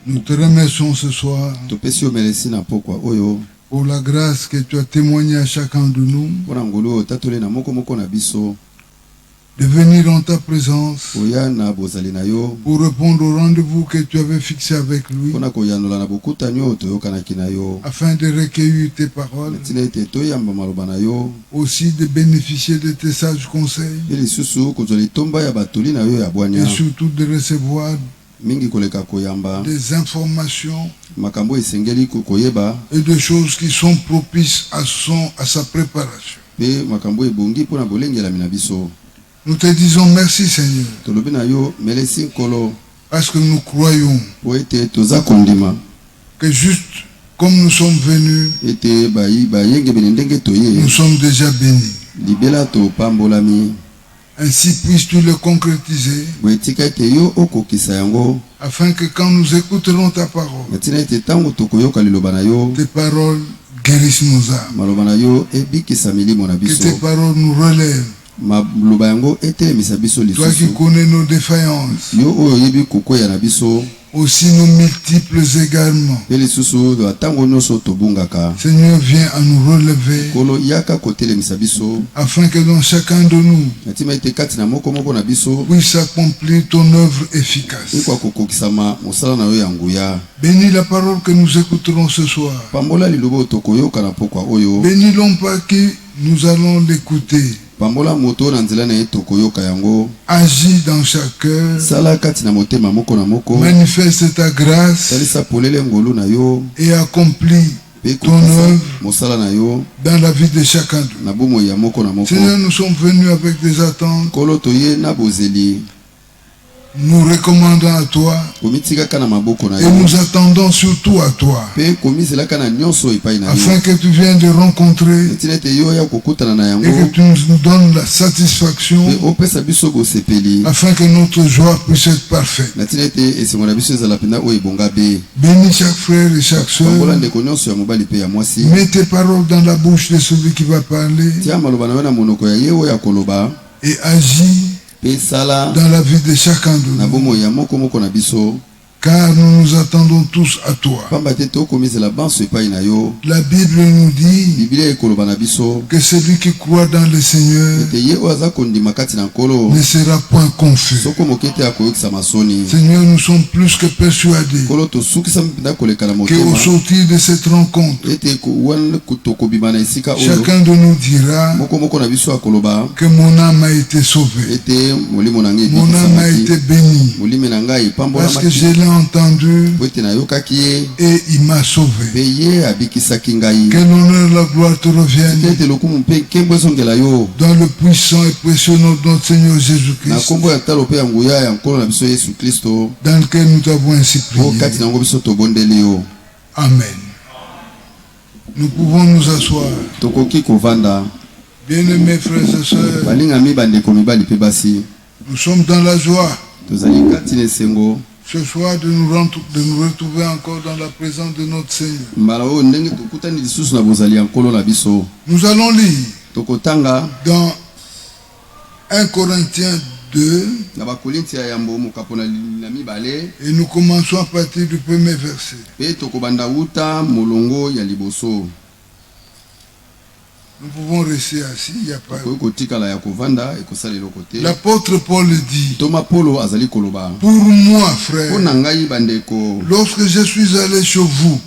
Nous te remercions ce soir pour la grâce que tu as témoignée à chacun de nous de venir dans ta présence pour répondre au rendez-vous que tu avais fixé avec lui afin de recueillir tes paroles, aussi de bénéficier de tes sages conseils et surtout de recevoir des informations et des choses qui sont propices à sa préparation. Nous te disons merci Seigneur, parce que nous croyons que juste comme nous sommes venus, nous sommes déjà bénis. Ainsi puisses-tu le concrétiser, afin que quand nous écouterons ta parole, tes paroles guérissent nos âmes, que tes paroles nous relèvent. Toi qui connais nos défaillances, aussi nos multiples égarements, Seigneur, viens à nous relever, afin que dans chacun de nous puisse accomplir ton œuvre efficace. Bénis la parole que nous écouterons ce soir. Bénis l'homme par qui nous allons l'écouter. Agis dans chaque cœur, manifeste ta grâce et accomplis ton œuvre dans la vie de chacun de nous. Seigneur, nous sommes venus avec des attentes. Nous recommandons à toi et nous attendons surtout à toi, afin que tu viennes de rencontrer et que tu nous donnes la satisfaction, afin que notre joie puisse être parfaite. Bénis chaque frère et chaque soeur. Mets tes paroles dans la bouche de celui qui va parler et agis dans la vie de chacun de nous, car nous nous attendons tous à toi. La Bible nous dit que celui qui croit dans le Seigneur ne sera point confus. Seigneur, nous sommes plus que persuadés qu'au sortir de cette rencontre, chacun de nous dira que mon âme a été sauvée, mon âme a été bénie, parce que je l'ai entendu et il m'a sauvé. Que l'honneur et la gloire te reviennent dans le puissant et précieux nom de notre Seigneur Jésus-Christ, dans lequel nous t'avons ainsi prié. Amen. Nous pouvons nous asseoir. Bien-aimés frères et sœurs, nous sommes dans la joie ce soir de nous retrouver encore dans la présence de notre Seigneur. Nous allons lire dans 1 Corinthiens 2 et nous commençons à partir du premier verset. Nous pouvons rester assis, il n'y a pas. L'apôtre Paul dit: pour moi, frère, lorsque je suis allé chez vous,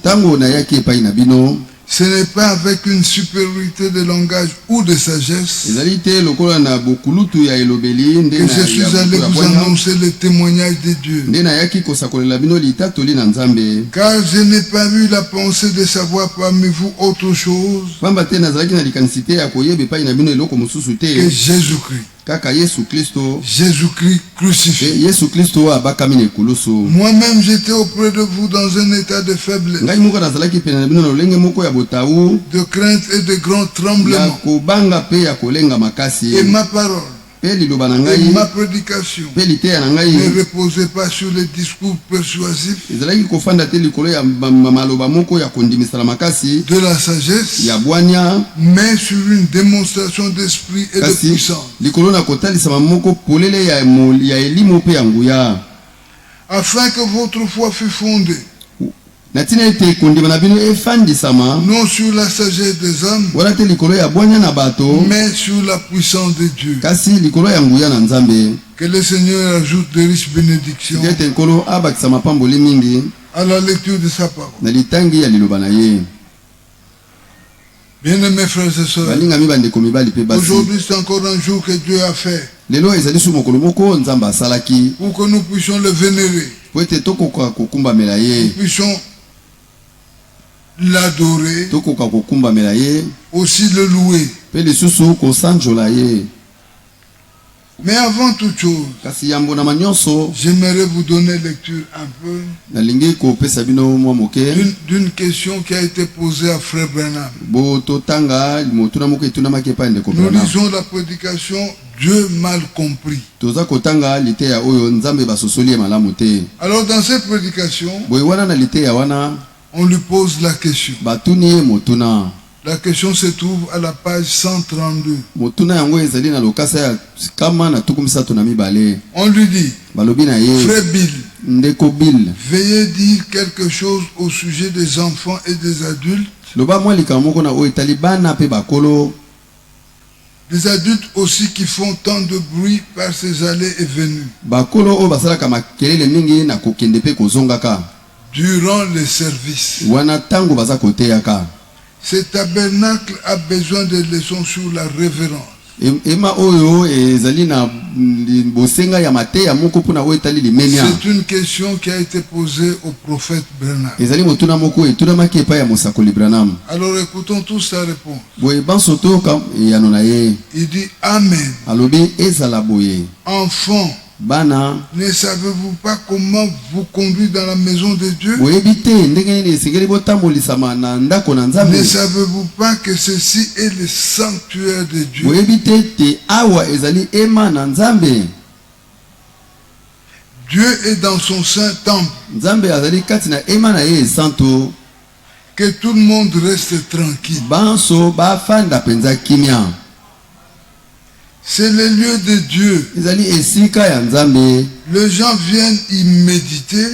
ce n'est pas avec une supériorité de langage ou de sagesse que je suis allé vous annoncer le témoignage de Dieu. Car je n'ai pas eu la pensée de savoir parmi vous autre chose que Jésus-Christ. Jésus-Christ crucifié. Moi-même j'étais auprès de vous dans un état de faiblesse, de crainte et de grand tremblement. Et ma parole et ma prédication ne reposait pas sur les discours persuasifs de la sagesse, mais sur une démonstration d'esprit et de puissance. Afin que votre foi fût fondée. Non sur la sagesse des hommes, mais sur la puissance de Dieu. Que le Seigneur ajoute de riches bénédictions à la lecture de sa parole. Bien-aimés frères et sœurs, aujourd'hui c'est encore un jour que Dieu a fait pour que nous puissions le vénérer, nous puissions l'adorer, aussi le louer. Mais avant toute chose, j'aimerais vous donner lecture un peu d'une question qui a été posée à Frère Branham. Nous lisons la prédication Dieu mal compris. Alors dans cette prédication, on lui pose la question. La question se trouve à la page 132. On lui dit, Frère Bill, veuillez dire quelque chose au sujet des enfants et des adultes. Des adultes aussi qui font tant de bruit par ces allées et venues. Durant les services. Ce tabernacle a besoin de leçons sur la révérence. C'est une question qui a été posée au prophète Branham. Alors écoutons tous sa réponse. Il dit Amen. Enfant, ne savez-vous pas comment vous conduire dans la maison de Dieu? Ne savez-vous pas que ceci est le sanctuaire de Dieu? Dieu est dans son saint temple. Que tout le monde reste tranquille. C'est le lieu de Dieu. Les gens viennent y méditer,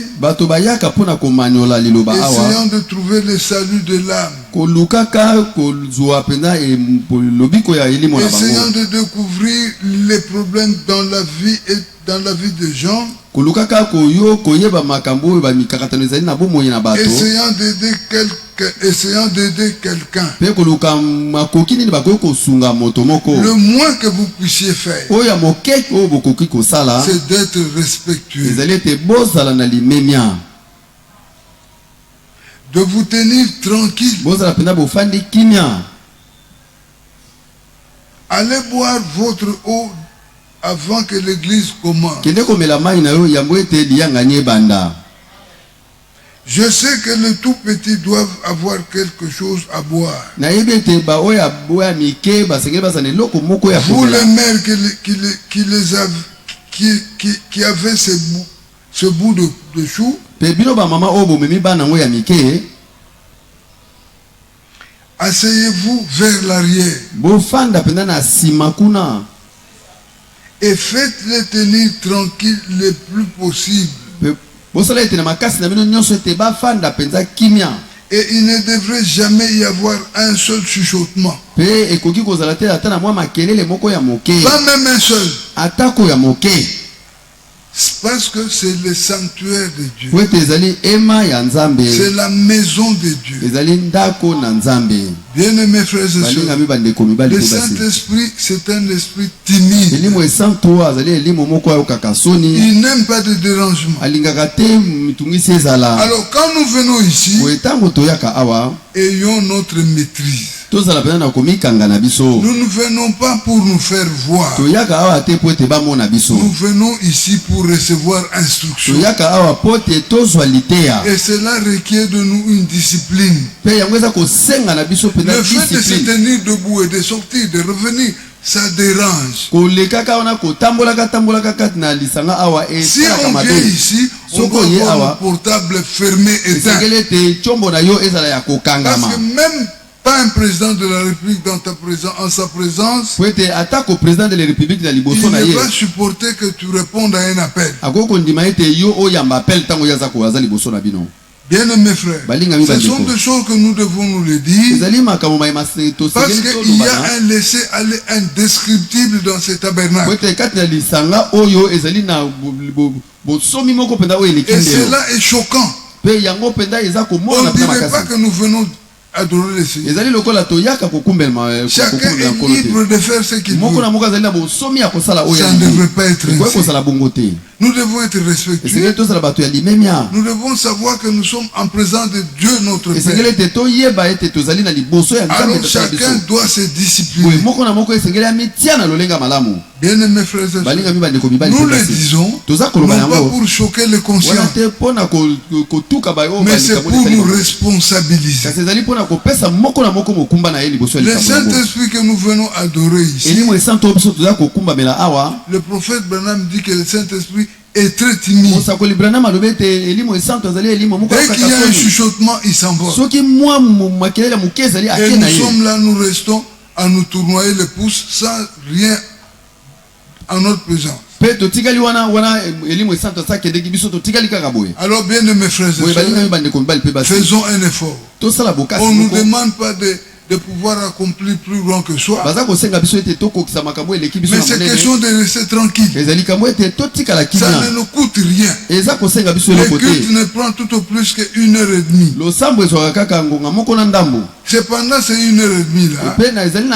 essayant de trouver le salut de l'âme, essayant de découvrir les problèmes dans la vie et dans la vie des gens, essayant d'aider quelqu'un. Le moins que vous puissiez faire, c'est d'être respectueux, de vous tenir tranquille. Allez boire votre eau avant que l'église commence. Je sais que les tout petits doivent avoir quelque chose à boire. Vous les mères qui avaient ce bout de chou, asseyez-vous vers l'arrière et faites-les tenir tranquilles le plus possible. Et il ne devrait jamais y avoir un seul chuchotement. Pas même un seul. Parce que c'est le sanctuaire de Dieu. C'est la maison de Dieu. Bien-aimés frères et sœurs, le Saint-Esprit, c'est un esprit timide. Il n'aime pas de dérangement. Alors quand nous venons ici, ayons notre maîtrise. Nous ne venons pas pour nous faire voir. Nous venons ici pour recevoir instruction. Et cela requiert de nous une discipline. Le fait de se tenir debout et de sortir, de revenir, ça dérange. Si on vient ici, on doit avoir le portable fermé, éteint. Parce que même pas un président de la République dans ta présence, en sa présence. Il ne va supporter que tu répondes à un appel. Bien aimés frères, ce sont des choses que nous devons nous le dire, parce qu'il y a un laisser-aller indescriptible dans ce tabernacle. Et cela est choquant. On ne dirait pas que nous venons adorer le Seigneur. Chacun est libre de faire ce qu'il veut. Ça ne devrait pas être ainsi. Nous devons être respectueux. Nous devons savoir que nous sommes en présence de Dieu notre Père. Alors chacun doit se discipliner. Bien aimés frères et sœurs, nous le disons, non pas pour choquer les conscients, mais c'est pour nous responsabiliser. Le Saint-Esprit que nous venons adorer ici, le prophète Branham dit que le Saint-Esprit est très timide. Dès qu'il y a un chuchotement, il s'envole. Et nous sommes là, nous restons à nous tournoyer les pouces sans rien en notre présence. Alors bien de mes frères et sœurs, faisons un effort. On ne nous demande pas de pouvoir accomplir plus grand que soi, mais c'est question de rester tranquille. Ça ne nous coûte rien. Le culte ne prend tout au plus que 1h30. Cependant ces 1h30 là,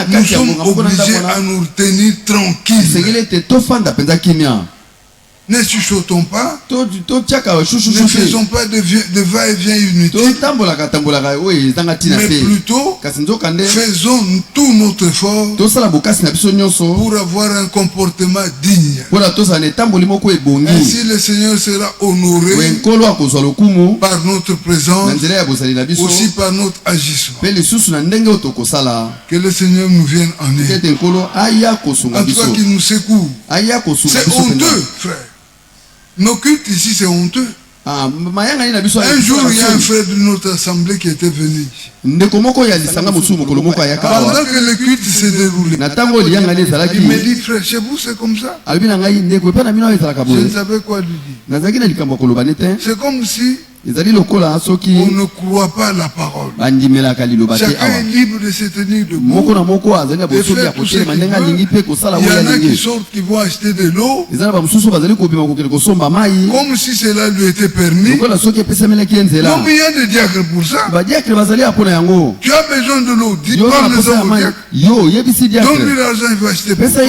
nous sommes obligés à nous tenir tranquilles. Ne chuchotons pas, ne faisons pas de va-et-vient inutile, mais plutôt faisons tout notre effort pour avoir un comportement digne. Ainsi le Seigneur sera honoré par notre présence, aussi par notre agissement. Que le Seigneur nous vienne en aide. En toi qui nous secoue. C'est honteux, frère. Nos cultes ici, c'est honteux. Un jour, il y a un frère de notre assemblée qui était venu. Pendant que le culte s'est déroulé, il m'a dit, frère, chez vous, c'est comme ça. Je ne savais quoi lui dire. C'est comme si on ne croit pas à la parole. Chacun est libre de se tenir debout, de faire tout ce qu'il veut. Il y en a qui sortent, qui vont acheter de l'eau, comme si cela lui était permis. Non, mais il y a des diacres pour ça. Tu as besoin de l'eau, dis parle-en au diacre. Donne-lui l'argent, il va acheter pour toi.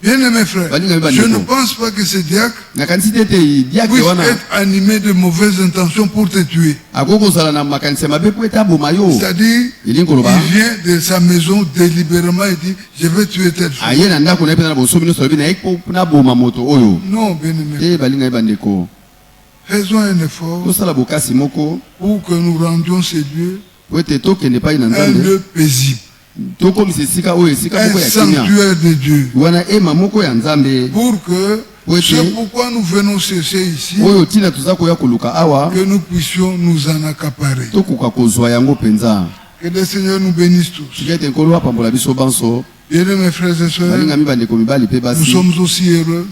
Bien aimé frère, je ne pense pas que ce diacre puisse être animé de mauvaises intentions pour te tuer. C'est-à-dire, il vient de sa maison délibérément et dit, je vais tuer telle chose. Non, bien aimé. Faisons un effort pour que nous rendions ces lieux un lieu paisible. Un sanctuaire de Dieu. Pour que ce pourquoi nous venons chercher ici, que nous puissions nous en accaparer. Que le Seigneur nous bénisse tous. Bien mes frères et sœurs, nous sommes aussi heureux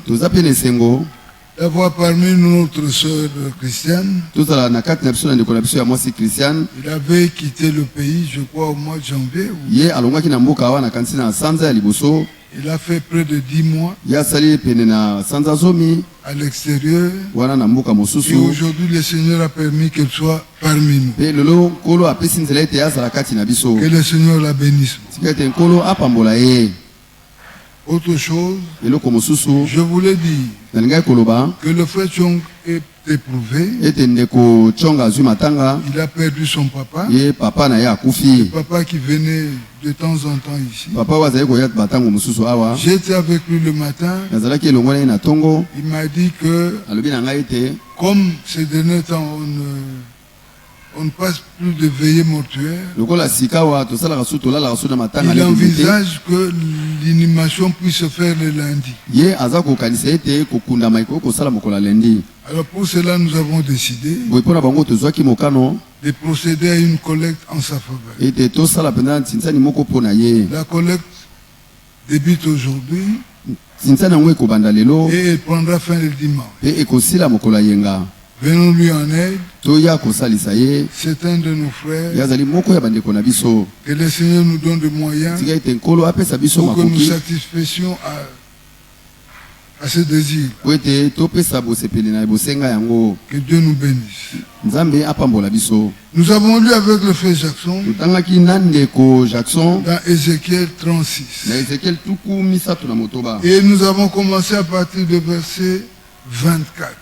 d'avoir parmi nous notre sœur Christiane. Il avait quitté le pays, je crois, au mois de janvier. Il a fait près de 10 mois à l'extérieur. Et aujourd'hui, le Seigneur a permis qu'elle soit parmi nous. Que le Seigneur la bénisse. Autre chose, je voulais dire que le frère Chong est éprouvé. Il a perdu son papa. Le papa qui venait de temps en temps ici. J'étais avec lui le matin. Il m'a dit que comme ces derniers temps on ne passe plus de veillée mortuaire, il envisage que l'inhumation puisse se faire le lundi. Alors pour cela nous avons décidé de procéder à une collecte en sa faveur. La collecte débute aujourd'hui et elle prendra fin le dimanche. Venons lui en aide. C'est un de nos frères. Que le Seigneur nous donne des moyens pour que nous satisfassions à ce désir. Que Dieu nous bénisse. Nous avons lu avec le frère Jackson dans Ézéchiel 36. Et nous avons commencé à partir du verset 24.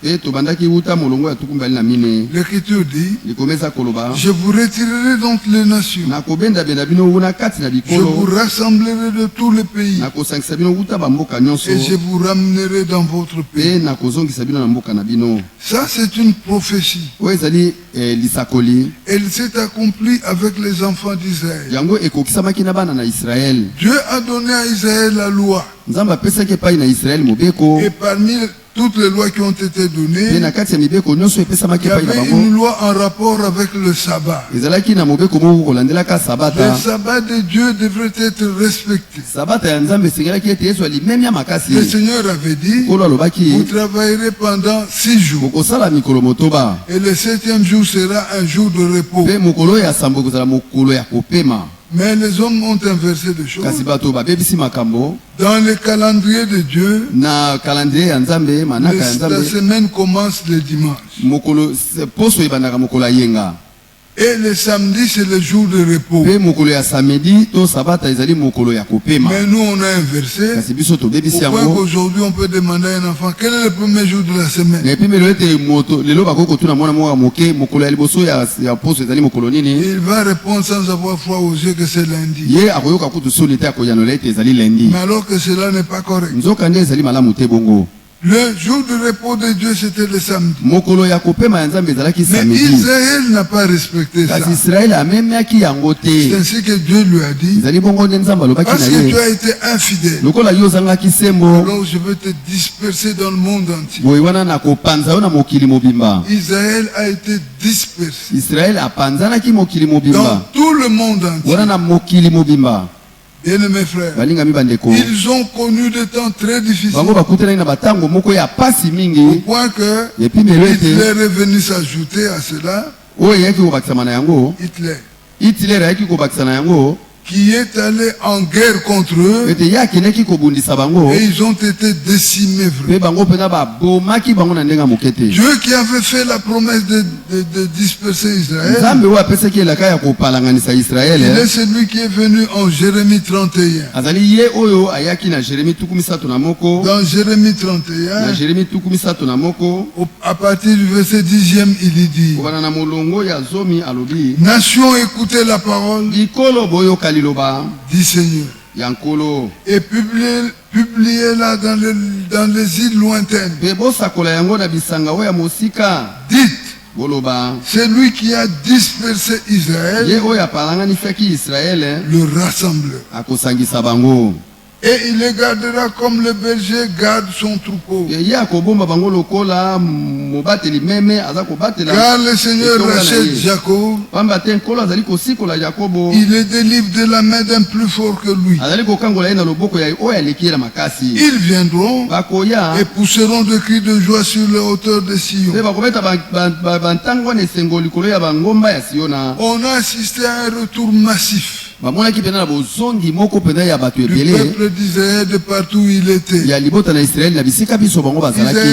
L'Écriture dit: je vous retirerai donc les nations, je vous rassemblerai de tous les pays, et je vous ramènerai dans votre pays. Ça, c'est une prophétie. Elle s'est accomplie avec les enfants d'Israël. Dieu a donné à Israël la loi. Et parmi toutes les lois qui ont été données, il y avait une loi en rapport avec le sabbat. Le sabbat de Dieu devrait être respecté. Le Seigneur avait dit: vous travaillerez pendant 6 jours. Et le 7e jour sera un jour de repos. Mais les hommes ont inversé les choses. Dans le calendrier de Dieu, la semaine commence le dimanche. Et le samedi, c'est le jour de repos. Mais nous, on a inversé. Pourquoi qu'aujourd'hui, on peut demander à un enfant quel est le premier jour de la semaine? Il va répondre sans avoir froid aux yeux que c'est lundi. Mais alors que cela n'est pas correct. Le jour de repos de Dieu, c'était le samedi. Mais Israël n'a pas respecté ça. C'est ainsi que Dieu lui a dit: parce que tu as été infidèle, alors je veux te disperser dans le monde entier. Israël a été dispersé dans tout le monde entier. Bien-aimés frères, ils ont connu des temps très difficiles, au point que Hitler est venu s'ajouter à cela. Hitler qui est allé en guerre contre eux, et ils ont été décimés. Dieu qui avait fait la promesse de disperser Israël, il est celui qui est venu en Jérémie 31. Dans Jérémie 31, à partir du verset 10e, il dit: Nation, écoutez la parole, dit Seigneur, et publiez-la dans les îles lointaines. Dites: celui qui a dispersé Israël le rassemble. Et il les gardera comme le berger garde son troupeau. Car le Seigneur rachète Jacob. Il les délivre de la main d'un plus fort que lui. Ils viendront et pousseront des cris de joie sur les hauteurs de Sion. On a assisté à un retour massif du peuple d'Israël de partout où il était. Israël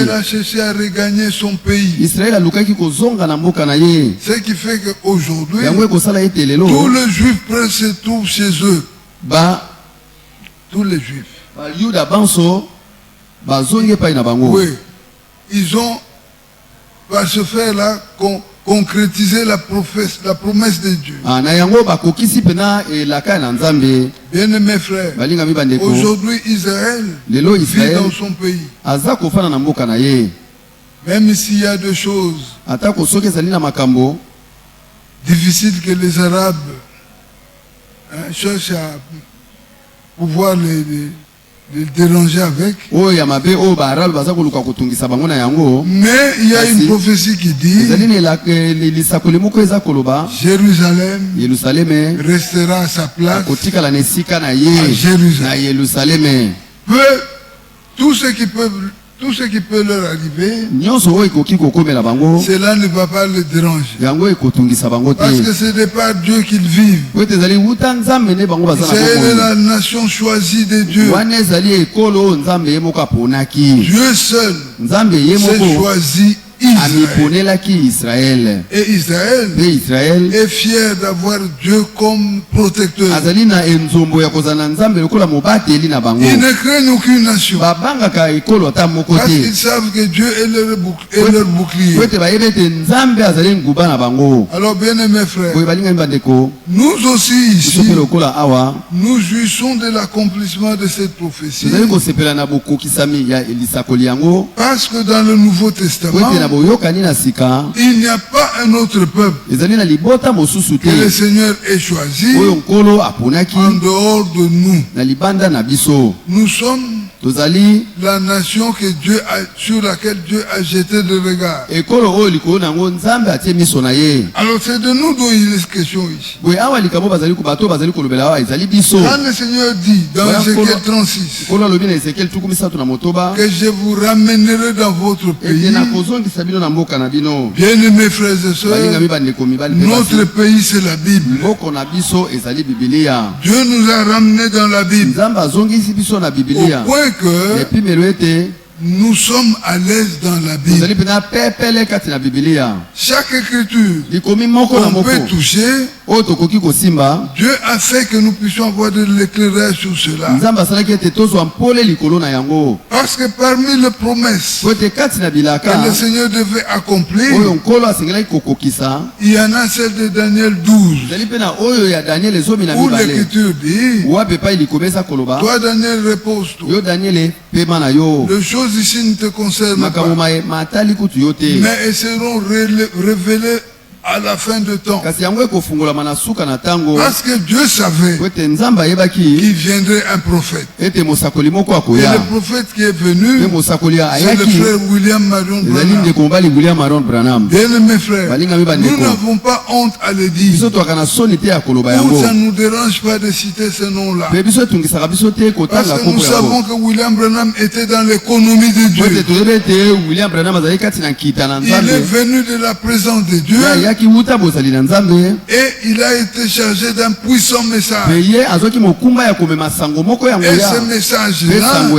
a cherché à regagner son pays. Ce qui fait qu'aujourd'hui, tous les Juifs presque se trouvent chez eux. Tous les Juifs. Oui. Ils ont, par ce faire-là, concrétiser la promesse de Dieu. Bien-aimés frères, aujourd'hui Israël vit dans son pays. Même s'il y a des choses difficiles que les Arabes cherchent à pouvoir déranger avec. Mais il y a une prophétie qui dit Jérusalem restera à sa place à Jérusalem. Tout ce qui peut leur arriver, cela ne va pas les déranger. Parce que ce n'est pas Dieu qu'ils vivent. C'est la nation choisie de Dieu. Dieu seul s'est choisi Israël. Et Israël est fier d'avoir Dieu comme protecteur. Ils ne craignent aucune nation. Parce qu'ils savent que Dieu est leur bouclier. Alors bien aimés frères, nous aussi ici, nous jouissons de l'accomplissement de cette prophétie. Parce que dans le Nouveau Testament, il n'y a pas un autre peuple que le Seigneur ait choisi en dehors de nous. Nous sommes la nation que Dieu sur laquelle Dieu a jeté le regard. Alors c'est de nous dont il est question ici. Quand le Seigneur dit dans Ézéchiel 36 que je vous ramènerai dans votre pays, bien aimés frères et sœurs, notre pays c'est la Bible. Dieu nous a ramenés dans la Bible au point que nous sommes à l'aise dans la Bible. Chaque écriture qu'on peut toucher, Dieu a fait que nous puissions avoir de l'éclairage sur cela. Parce que parmi les promesses que le Seigneur devait accomplir, il y en a celle de Daniel 12, où l'écriture dit, toi Daniel, repose-toi. Les choses ici ne te concernent pas, mais elles seront révélées à la fin de temps. Parce que Dieu savait qu'il viendrait un prophète. Et le prophète qui est venu, c'est le frère William Marion Branham. Bien mes frères, nous n'avons pas honte à le dire. Ou ça ne nous dérange pas de citer ce nom-là. Parce que nous savons que William Branham était dans l'économie de Dieu. Il est venu de la présence de Dieu. Et il a été chargé d'un puissant message. Et ce message-là,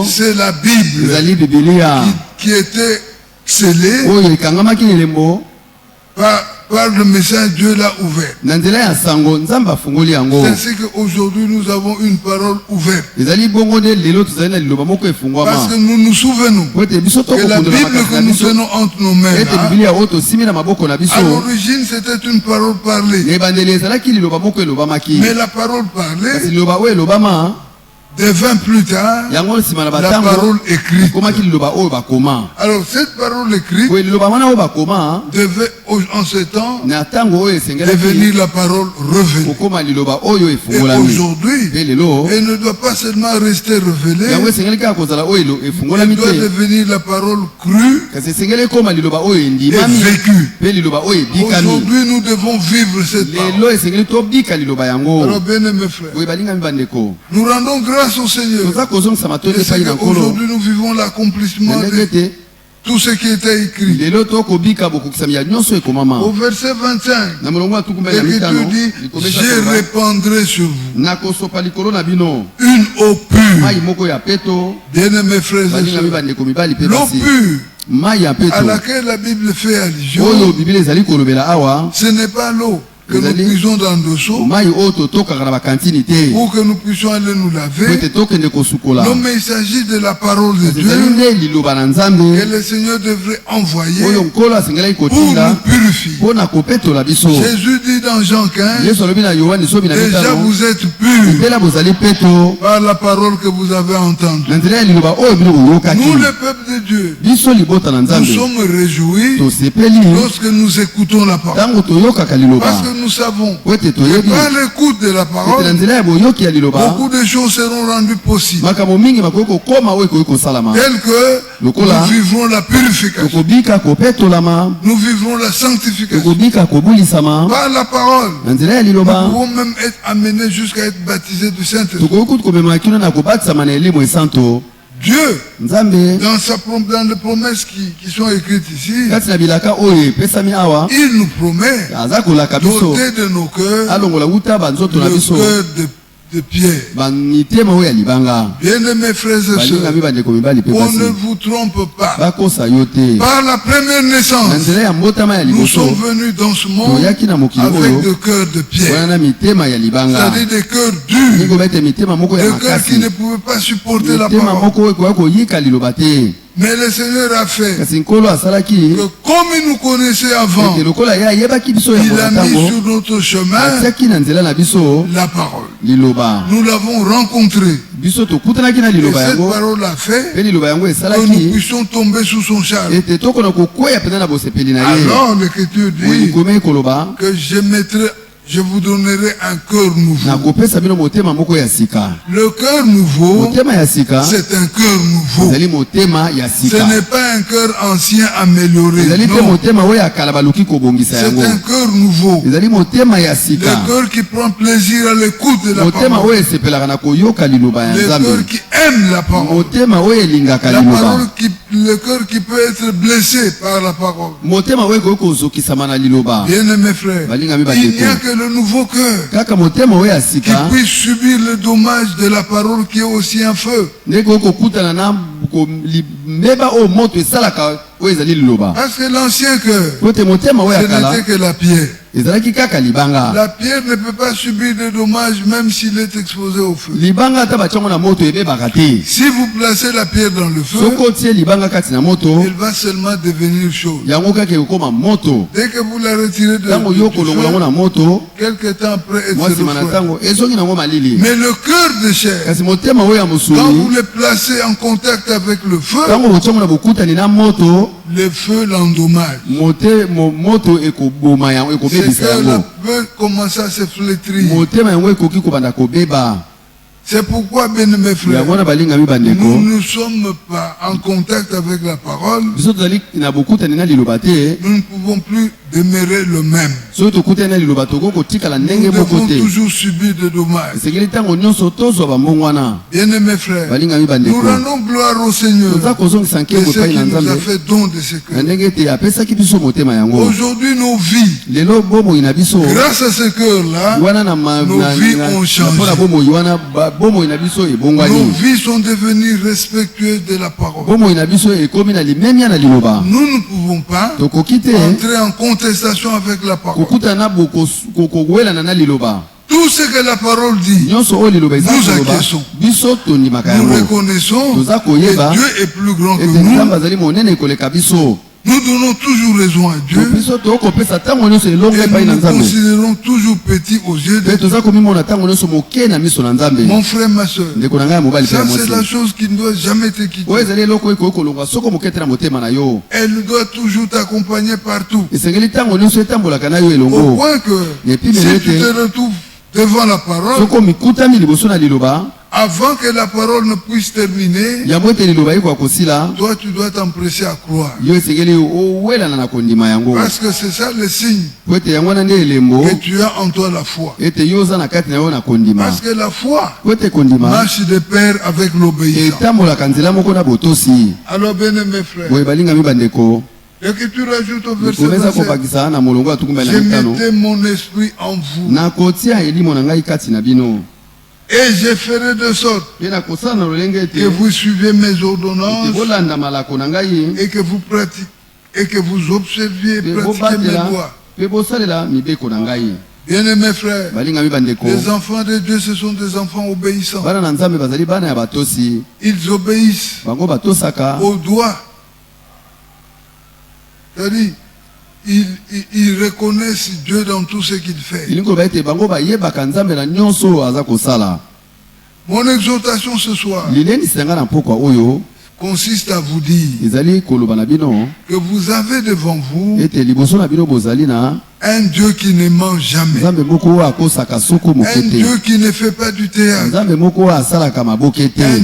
c'est la Bible qui était scellée par le message, Dieu l'a ouvert. C'est ainsi qu'aujourd'hui nous avons une parole ouverte. Parce que nous nous souvenons que la Bible que nous tenons entre nos mains, à l'origine c'était une parole parlée. Mais la parole parlée devint plus tard la parole écrite. Alors cette parole écrite devait en ce temps devenir la parole révélée. Et aujourd'hui, elle ne doit pas seulement rester révélée, elle doit devenir la parole crue et vécue. Aujourd'hui nous devons vivre cette parole. Alors bien mes frères, nous rendons grâce au Seigneur. Aujourd'hui nous vivons l'accomplissement de tout ce qui était écrit. Au verset 25, l'Écriture dit, je répandrai sur vous une eau pure. Bien aimés frères et sœurs, l'eau pure à laquelle la Bible fait allusion, ce n'est pas l'eau que nous puissions dans nos seaux pour que nous puissions aller nous laver. Non, mais il s'agit de la parole de Dieu que le Seigneur devrait envoyer pour nous purifier. Jésus dit dans Jean 15, déjà vous êtes purs par la parole que vous avez entendue. Nous, le peuple de Dieu, nous sommes réjouis lorsque nous écoutons la parole. Parce que nous savons que par l'écoute de la parole, beaucoup de choses seront rendues possibles. Telles que nous vivrons la purification, nous vivrons la sanctification. Par la parole, nous pouvons même être amenés jusqu'à être baptisés du Saint-Esprit. Dieu, dans les promesses qui sont écrites ici, il nous promet d'ôter de nos cœurs le cœur de pierre. Bien-aimés frères et sœurs, on ne vous trompe pas. Par la première naissance, nous sommes venus dans ce monde avec des cœurs de pierre. C'est-à-dire des cœurs durs, des cœurs qui ne pouvaient pas supporter la parole. Mais le Seigneur a fait que comme il nous connaissait avant, il a mis sur notre chemin la parole. Nous l'avons rencontré. Et cette parole a fait que nous puissions tomber sous son charme. Alors l'Écriture dit que je vous donnerai un cœur nouveau. Le cœur nouveau, c'est un cœur nouveau. Ce n'est pas un cœur ancien amélioré. Non. C'est un cœur nouveau. Le cœur qui prend plaisir à l'écoute de la parole. Le cœur qui aime la parole. Le cœur qui peut être blessé par la parole. Bien-aimés frères, il n'y a que le nouveau cœur qui puisse subir le dommage de la parole qui est aussi un feu. Parce que l'ancien cœur, ce n'était que la pierre. La pierre ne peut pas subir de dommages même s'il est exposé au feu. Si vous placez la pierre dans le feu, elle va seulement devenir chaude. Dès que vous la retirez du feu, quelque temps après, elle se refroidit. Mais le cœur de chair, quand vous le placez en contact avec le feu, le feu l'endommage. Ce cœur peut commencer à se flétrir. C'est pourquoi, bien mes frères, nous ne sommes pas en contact avec la parole. Nous ne pouvons plus demeurer le même. Nous devons toujours subir des dommages. Bien mes frères, nous rendons gloire au Seigneur de ce qui nous a fait don de ce cœur. Aujourd'hui, nos vies, grâce à ce cœur-là, nos vies ont changé. Nos vies sont devenues respectueuses de la parole. Nous ne pouvons pas entrer en contestation avec la parole. Tout ce que la parole dit, nous acquiesçons. Nous reconnaissons que Dieu est plus grand que nous. Nous donnons toujours raison à Dieu. Et nous nous considérons toujours petits aux yeux de Dieu. Mon frère, ma soeur, ça c'est la chose qui ne doit jamais te quitter. Elle doit toujours t'accompagner partout. Au point que si tu te retrouves devant la parole, avant que la parole ne puisse terminer, toi tu dois t'empresser à croire. Parce que c'est ça le signe que tu as en toi la foi. Parce que la foi marche de pair avec l'obéissance. Alors bien mes frères, l'Écriture ajoute au verset 27, je mettais mon esprit en vous. Et je ferai de sorte que vous suivez mes ordonnances et que vous pratiquez et que vous observiez et pratiquez mes lois. Bien-aimés frères, les enfants de Dieu, ce sont des enfants obéissants. Ils obéissent au doigt. C'est-à-dire, ils reconnaissent Dieu dans tout ce qu'il fait. Mon exhortation ce soir consiste à vous dire que vous avez devant vous Un Dieu qui ne ment jamais. Un Dieu qui ne fait pas du théâtre. Un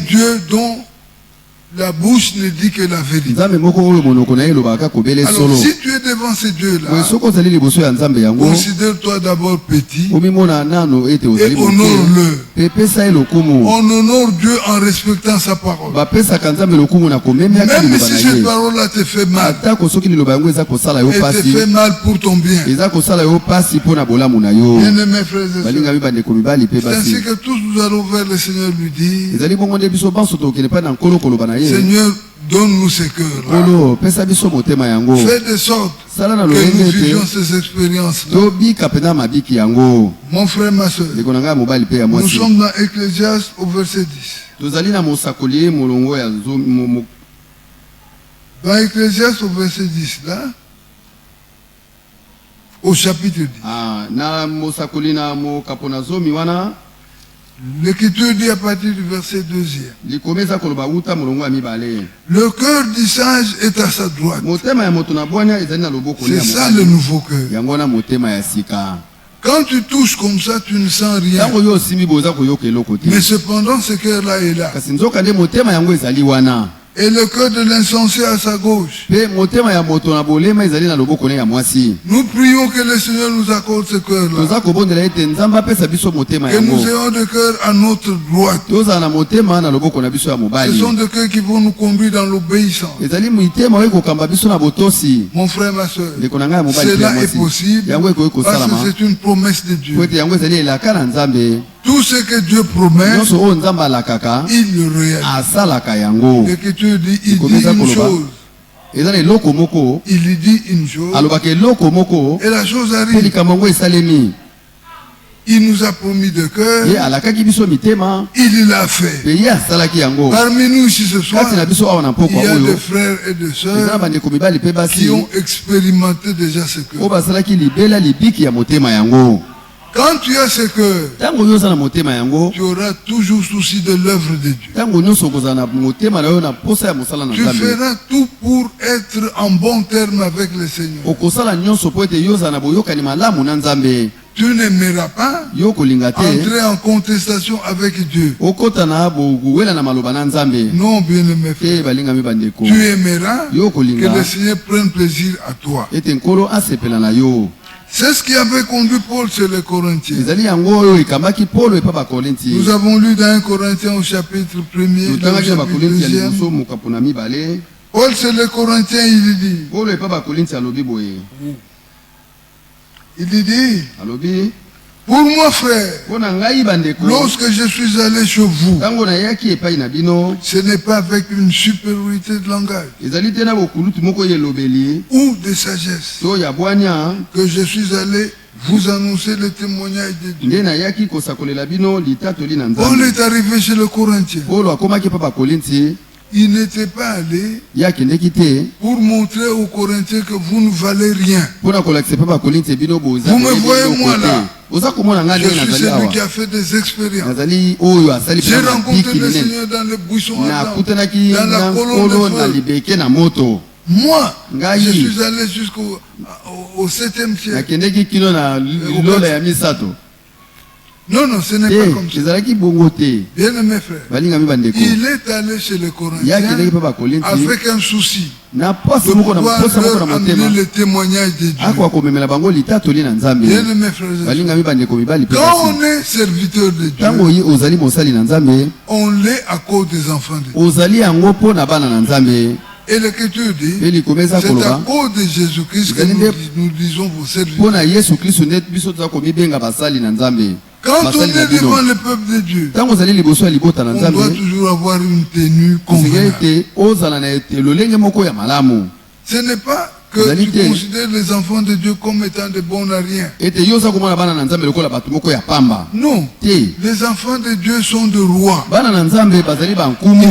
Dieu dont la bouche ne dit que la vérité. Alors si tu es devant ces dieux-là, considère-toi d'abord petit et honore-le. On honore Dieu en respectant sa parole. Même si cette parole-là te fait mal, elle te fait mal pour ton bien. Bien-aimés frères et sœurs, c'est ainsi que tous nous allons vers le Seigneur lui dire, Seigneur, donne-nous ces cœurs-là. Fais de sorte que nous vivions ces expériences-là. Mon frère, ma soeur, nous sommes dans Ecclésiaste au verset 10. Dans Ecclésiaste au verset 10, là, au chapitre 10. L'Écriture dit à partir du verset 2e. Le cœur du sage est à sa droite. C'est ça le nouveau cœur. Quand tu touches comme ça, tu ne sens rien. Mais cependant, ce cœur-là est là. Et le cœur de l'insensé à sa gauche. Nous prions que le Seigneur nous accorde ce cœur-là. Que nous ayons des cœurs à notre droite. Ce sont des cœurs qui vont nous conduire dans l'obéissance. Mon frère, ma soeur, cela est possible parce que c'est une promesse de Dieu. Tout ce que Dieu promet, il le réalise. L'Écriture dit, il dit une chose. Il dit une chose. Et la chose arrive. Il nous a promis de cœur. Il l'a fait. Parmi nous ici ce soir, il y a des frères et des sœurs qui ont expérimenté déjà ce cœur. Quand tu as ce cœur, tu auras toujours souci de l'œuvre de Dieu. Tu feras tout pour être en bon terme avec le Seigneur. Tu n'aimeras pas entrer en contestation avec Dieu. Non, bien-aimé frère. Tu aimeras que le Seigneur prenne plaisir à toi. C'est ce qui avait conduit Paul chez les Corinthiens. Nous avons lu dans 1 Corinthiens au chapitre 1er, dans le chapitre 2e. Paul chez les Corinthiens, il dit, pour moi, frère, lorsque je suis allé chez vous, ce n'est pas avec une supériorité de langage ou de sagesse que je suis allé vous annoncer le témoignage de Dieu. Paul est arrivé chez le Corinthien. Il n'était pas allé pour montrer aux Corinthiens que vous ne valez rien. Vous me voyez moi là. Je suis celui qui a fait des expériences. J'ai rencontré le Seigneur dans le buisson ardent, dans la colonne de feu. Moi, je suis allé jusqu'au 7e siècle. Non, non, ce n'est pas comme ça. Bien-aimé frère, il est allé chez les Corinthiens avec un souci de pouvoir leur amener le témoignage de Dieu. Bien-aimé frère, quand on est serviteur de Dieu, on l'est à cause des enfants de Dieu. Et l'Écriture dit, c'est à cause de Jésus-Christ que nous disons vos serviteurs. Quand on est devant le peuple de Dieu, on doit toujours avoir une tenue convenable. Ce n'est pas que tu considères les enfants de Dieu comme étant de bons à rien. Non, les enfants de Dieu sont de rois. Ils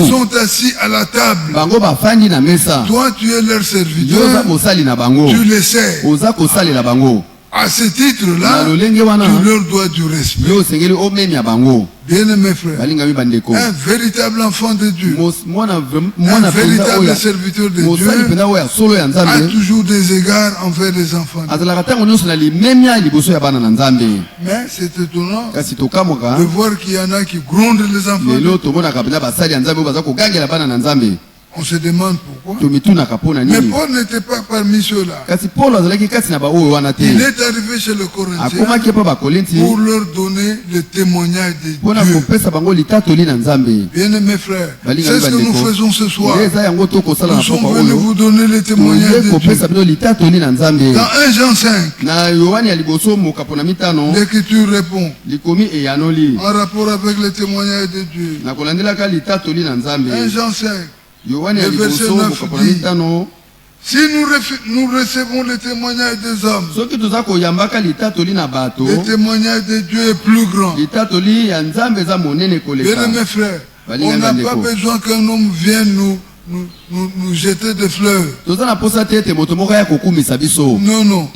sont assis à la table. Toi, tu es leur serviteur. Tu les sers. À ce titre-là, tu leur dois du respect. Bien-aimés frères, un véritable enfant de Dieu, un véritable serviteur de Dieu a toujours des égards envers les enfants de Dieu. Mais c'est étonnant de voir qu'il y en a qui grondent les enfants de Dieu. On se demande pourquoi. Mais Paul n'était pas parmi ceux-là. Il est arrivé chez le Corinthiens pour leur donner le témoignage de Dieu. Bien-aimés frères, c'est ce que nous faisons ce soir. Nous sommes venus vous donner le témoignage de Dieu. Dans 1 Jean 5, l'Écriture répond en rapport avec le témoignage de Dieu. 1 Jean 5. Le verset 9 dit, si nous recevons le témoignage des hommes, le témoignage de Dieu est plus grand. Bien-aimés frères, on n'a pas besoin qu'un homme vienne nous jeter des fleurs. Non, non.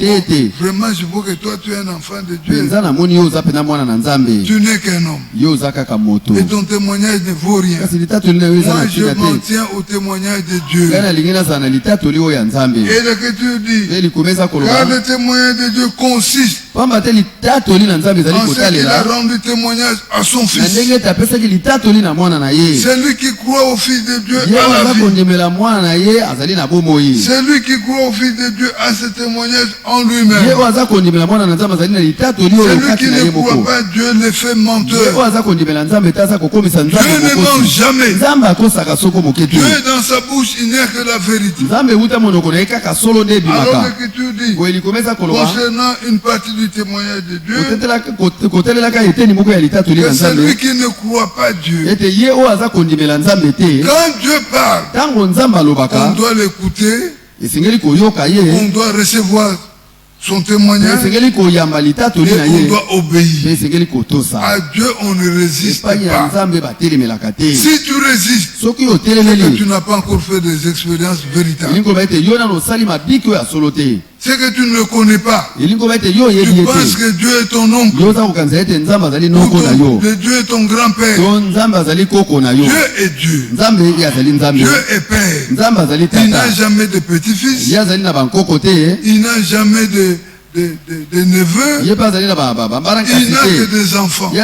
Vraiment, je veux que toi, tu es un enfant de Dieu. Tu n'es qu'un homme. Et ton témoignage ne vaut rien. Moi, je m'en tiens au témoignage de Dieu. Et l'Écriture dit, car le témoignage de Dieu consiste en ce qu'il a rendu témoignage à son Fils. Celui qui croit au Fils de Dieu a la vie. Celui qui croit au Fils de Dieu a ce témoignage en lui-même. Celui qui ne croit pas Dieu le fait menteur. Dieu ne ment jamais. Dieu dans sa bouche, il n'y a que la vérité. Alors l'Écriture dit, concernant une partie du témoignage de Dieu, que celui qui ne croit pas Dieu, quand Dieu parle, on doit l'écouter, on doit recevoir son témoignage et on doit obéir. À Dieu, on ne résiste pas. Si tu résistes, c'est que tu n'as pas encore fait des expériences véritables. C'est que tu ne le connais pas. Tu penses que Dieu est ton oncle. Que Dieu est ton grand-père. Dieu est Dieu. Dieu est Père. Il n'a jamais de petit-fils. Il n'a jamais de neveux. Il n'a que des enfants. Et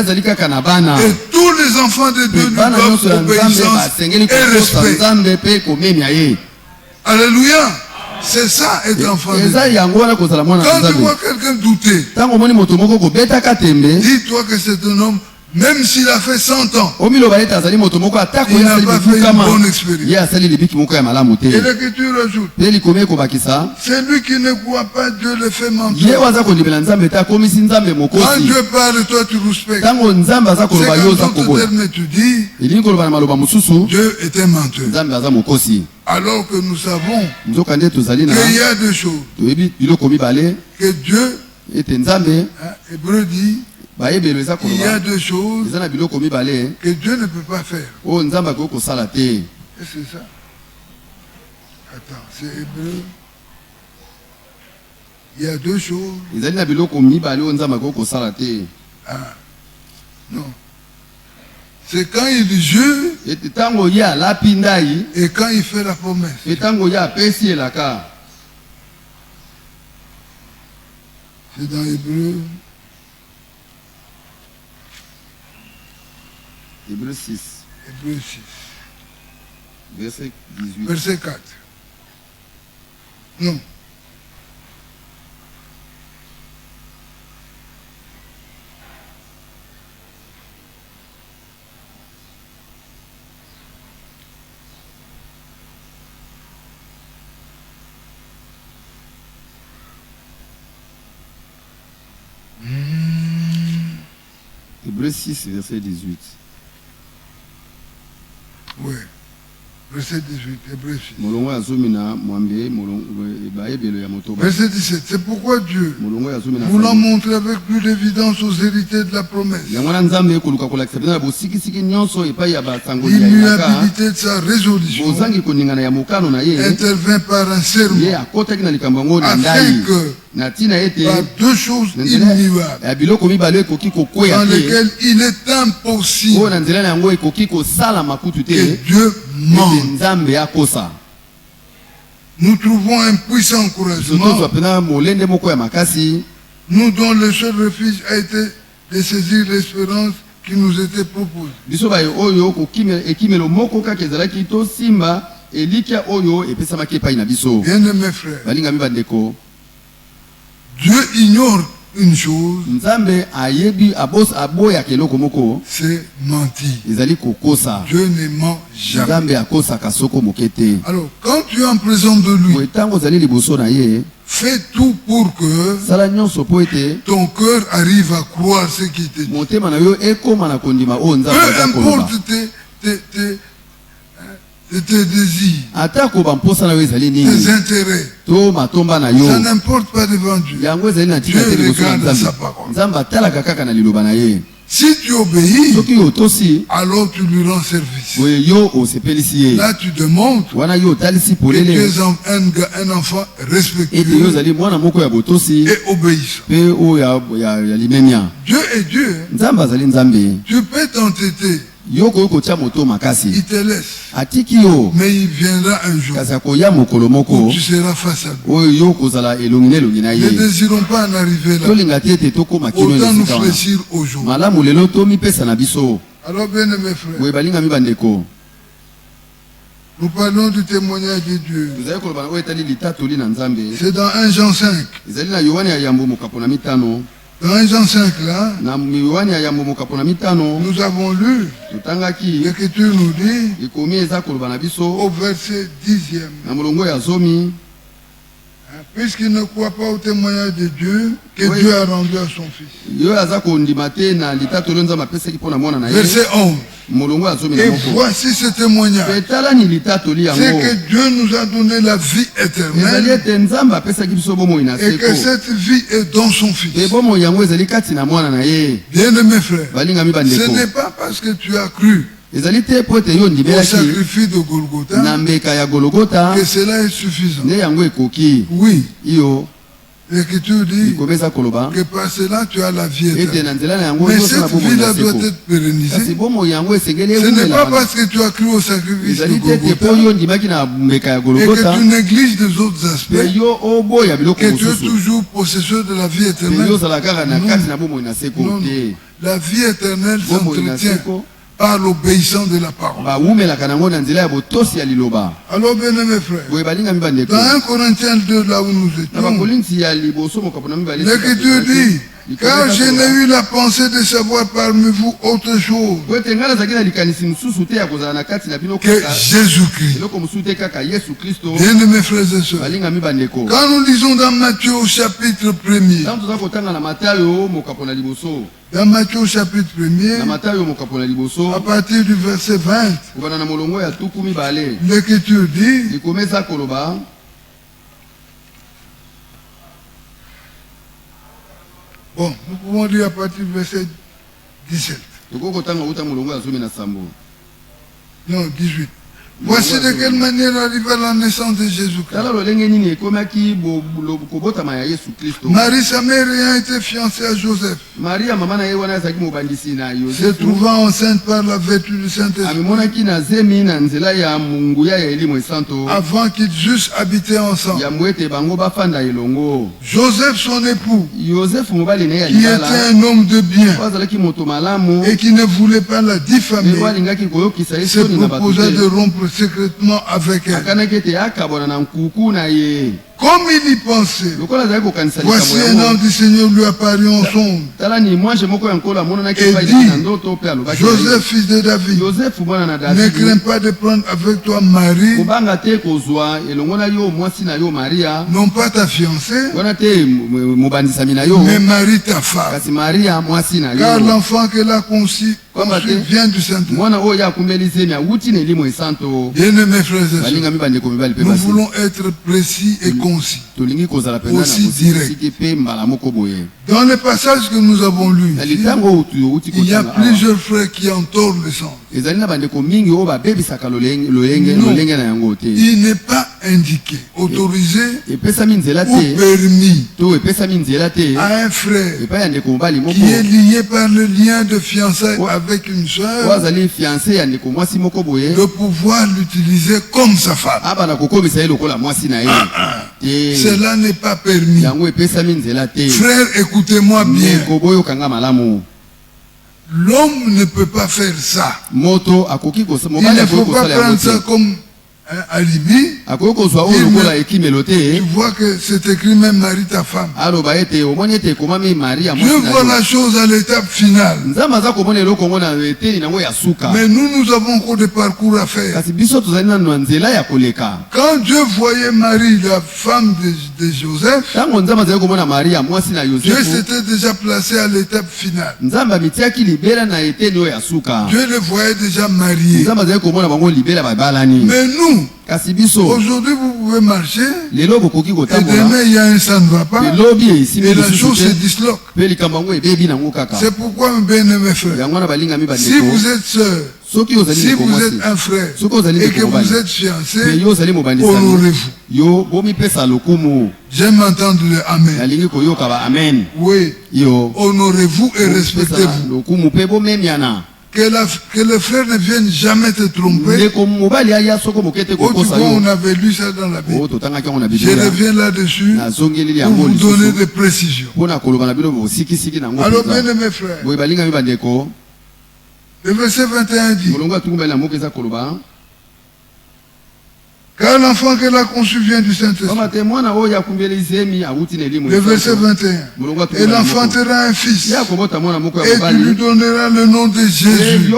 tous les enfants de Dieu lui doivent obéissance et respect. Alléluia. C'est ça être enfant de Dieu. Quand tu vois quelqu'un douter, dis-toi que c'est un homme, même s'il a fait 100 ans, il n'a pas fait une bonne expérience. Et l'Écriture ajoute, celui qui ne croit pas Dieu le fait mentir. Quand Dieu parle, toi tu respectes. C'est qu'en d'autres termes tu dis, Dieu est un menteur. Alors que nous savons qu'il y a deux choses. Que Dieu, Hébreu dit, il y a deux choses que Dieu ne peut pas faire. Et c'est ça. Attends, c'est Hébreu. Il y a deux choses. Non. C'est quand il jure et quand il fait la promesse. C'est dans Hébreu. Hébreu 6. Hébreu 6. Verset 18. Verset 4. Non. Hébreu 6, verset 18. Oui. Verset 18, Hébreu 6. Verset 17, c'est pourquoi Dieu, voulant montrer avec plus d'évidence aux héritiers de la promesse l'immuabilité de sa résolution, intervint par un serment, afin que deux choses immuables dans lesquelles il est impossible que Dieu mente. Nous trouvons un puissant encouragement. Nous dont le seul refuge a été de saisir l'espérance qui nous était proposée. Bien-aimés frères, Dieu ignore une chose, c'est mentir. Dieu ne ment jamais. Alors, quand tu es en présence de lui, fais tout pour que ton cœur arrive à croire ce qu'il te dit. Peu importe tes désirs, tes intérêts, ça n'importe pas devant Dieu. Dieu regarde sa parole. Si tu obéis, alors tu lui rends service. Là, tu démontres que tu es un enfant respectueux et obéissant. Dieu est Dieu. Tu peux t'entêter. Il te laisse. Mais il viendra un jour où tu seras face à lui. Ne désirons pas en arriver là. Autant nous fléchir aujourd'hui. Alors bien mes frères, nous parlons du témoignage de Dieu. C'est dans 1 Jean 5. Dans 1 Jean 5 là, nous avons lu, l'Écriture nous dit, au verset 10e, puisqu'il ne croit pas au témoignage de Dieu que Dieu a rendu à son Fils. Verset 11. Et voici ce témoignage, c'est que Dieu nous a donné la vie éternelle et que cette vie est dans son Fils. Bien-aimés frères, ce n'est pas parce que tu as cru au sacrifice de Golgotha que cela est suffisant. Oui. L'Écriture dit que par cela tu as la vie éternelle. Mais cette vie-là doit être pérennisée. Ce n'est pas parce que tu as cru au sacrifice de Golgotha et que tu négliges les autres aspects que tu es toujours possesseur de la vie éternelle. Non. La vie éternelle s'entretient par l'obéissance de la parole. Alors bien mes frères, dans 1 Corinthiens 2, là où nous étions, l'Écriture dit, car je n'ai eu la pensée de savoir parmi vous autre chose que Jésus-Christ. Bien mes frères et sœurs, quand nous lisons dans Matthieu au chapitre 1er, dans Matthieu chapitre 1er, à partir du verset 20, l'Écriture dit, bon, nous pouvons lire à partir du verset 17. Non, 18. Voici de quelle manière arriva la naissance de Jésus-Christ. Marie, sa mère, ayant été fiancée à Joseph, se trouvant enceinte par la vertu du Saint-Esprit, avant qu'ils eussent habité ensemble. Joseph, son époux, qui était un homme de bien et qui ne voulait pas la diffamer, se proposa de rompre secrètement avec elle. Comme il y pensait, voici un ange du Seigneur lui apparut en songe et dit, Joseph, fils de David, ne crains pas de prendre avec toi Marie, non pas ta fiancée, mais Marie ta femme, car l'enfant qu'elle a conçu vient du Saint-Esprit. Bien-aimés frères et sœurs, nous voulons être précis et concis, aussi direct. Dans les passages que nous avons lus, il y a plusieurs frères qui entourent le sens. Il n'est pas indiqué, autorisé ou permis à un frère qui est lié par le lien de fiançailles avec une sœur de pouvoir l'utiliser comme sa femme. Cela n'est pas permis. Frère, écoutez-moi bien. L'homme ne peut pas faire ça. Il ne faut pas prendre ça comme un alibi. Tu vois que c'est écrit même marie ta femme. Je vois la chose à l'étape finale. Mais nous avons encore des parcours à faire. Quand Dieu voyait Marie, la femme de Joseph, Dieu s'était déjà placé à l'étape finale. Dieu le voyait déjà marié. Mais nous, aujourd'hui, vous pouvez marcher et demain il y a un ça ne va pas et la chose se disloque. C'est pourquoi, mes bien-aimés frères, si vous êtes sœur, si vous êtes un frère et que vous êtes fiancé, honorez-vous. J'aime entendre le Amen. Oui, honorez-vous et respectez-vous. Que les frères ne viennent jamais te tromper. Autrefois, on avait lu ça dans la Bible. Je reviens là-dessus pour vous donner des précisions. Alors, bien mes frères, le verset 21 dit: car l'enfant qu'elle a conçu vient du Saint-Esprit. Le verset 21. Elle enfantera un fils. Et tu lui donneras le nom de Jésus.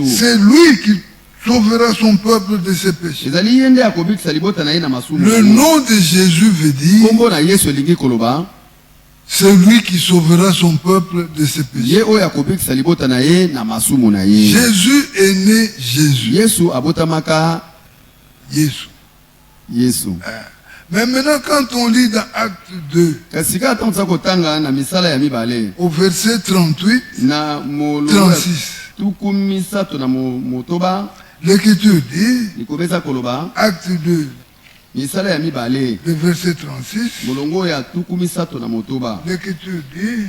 C'est lui qui sauvera son peuple de ses péchés. Le nom de Jésus veut dire celui qui sauvera son peuple de ses péchés. Jésus est né Jésus. Mais maintenant, quand on lit dans Acte 2, au verset 38, 36, l'Écriture dit, Acte 2, le verset 36, l'Écriture dit,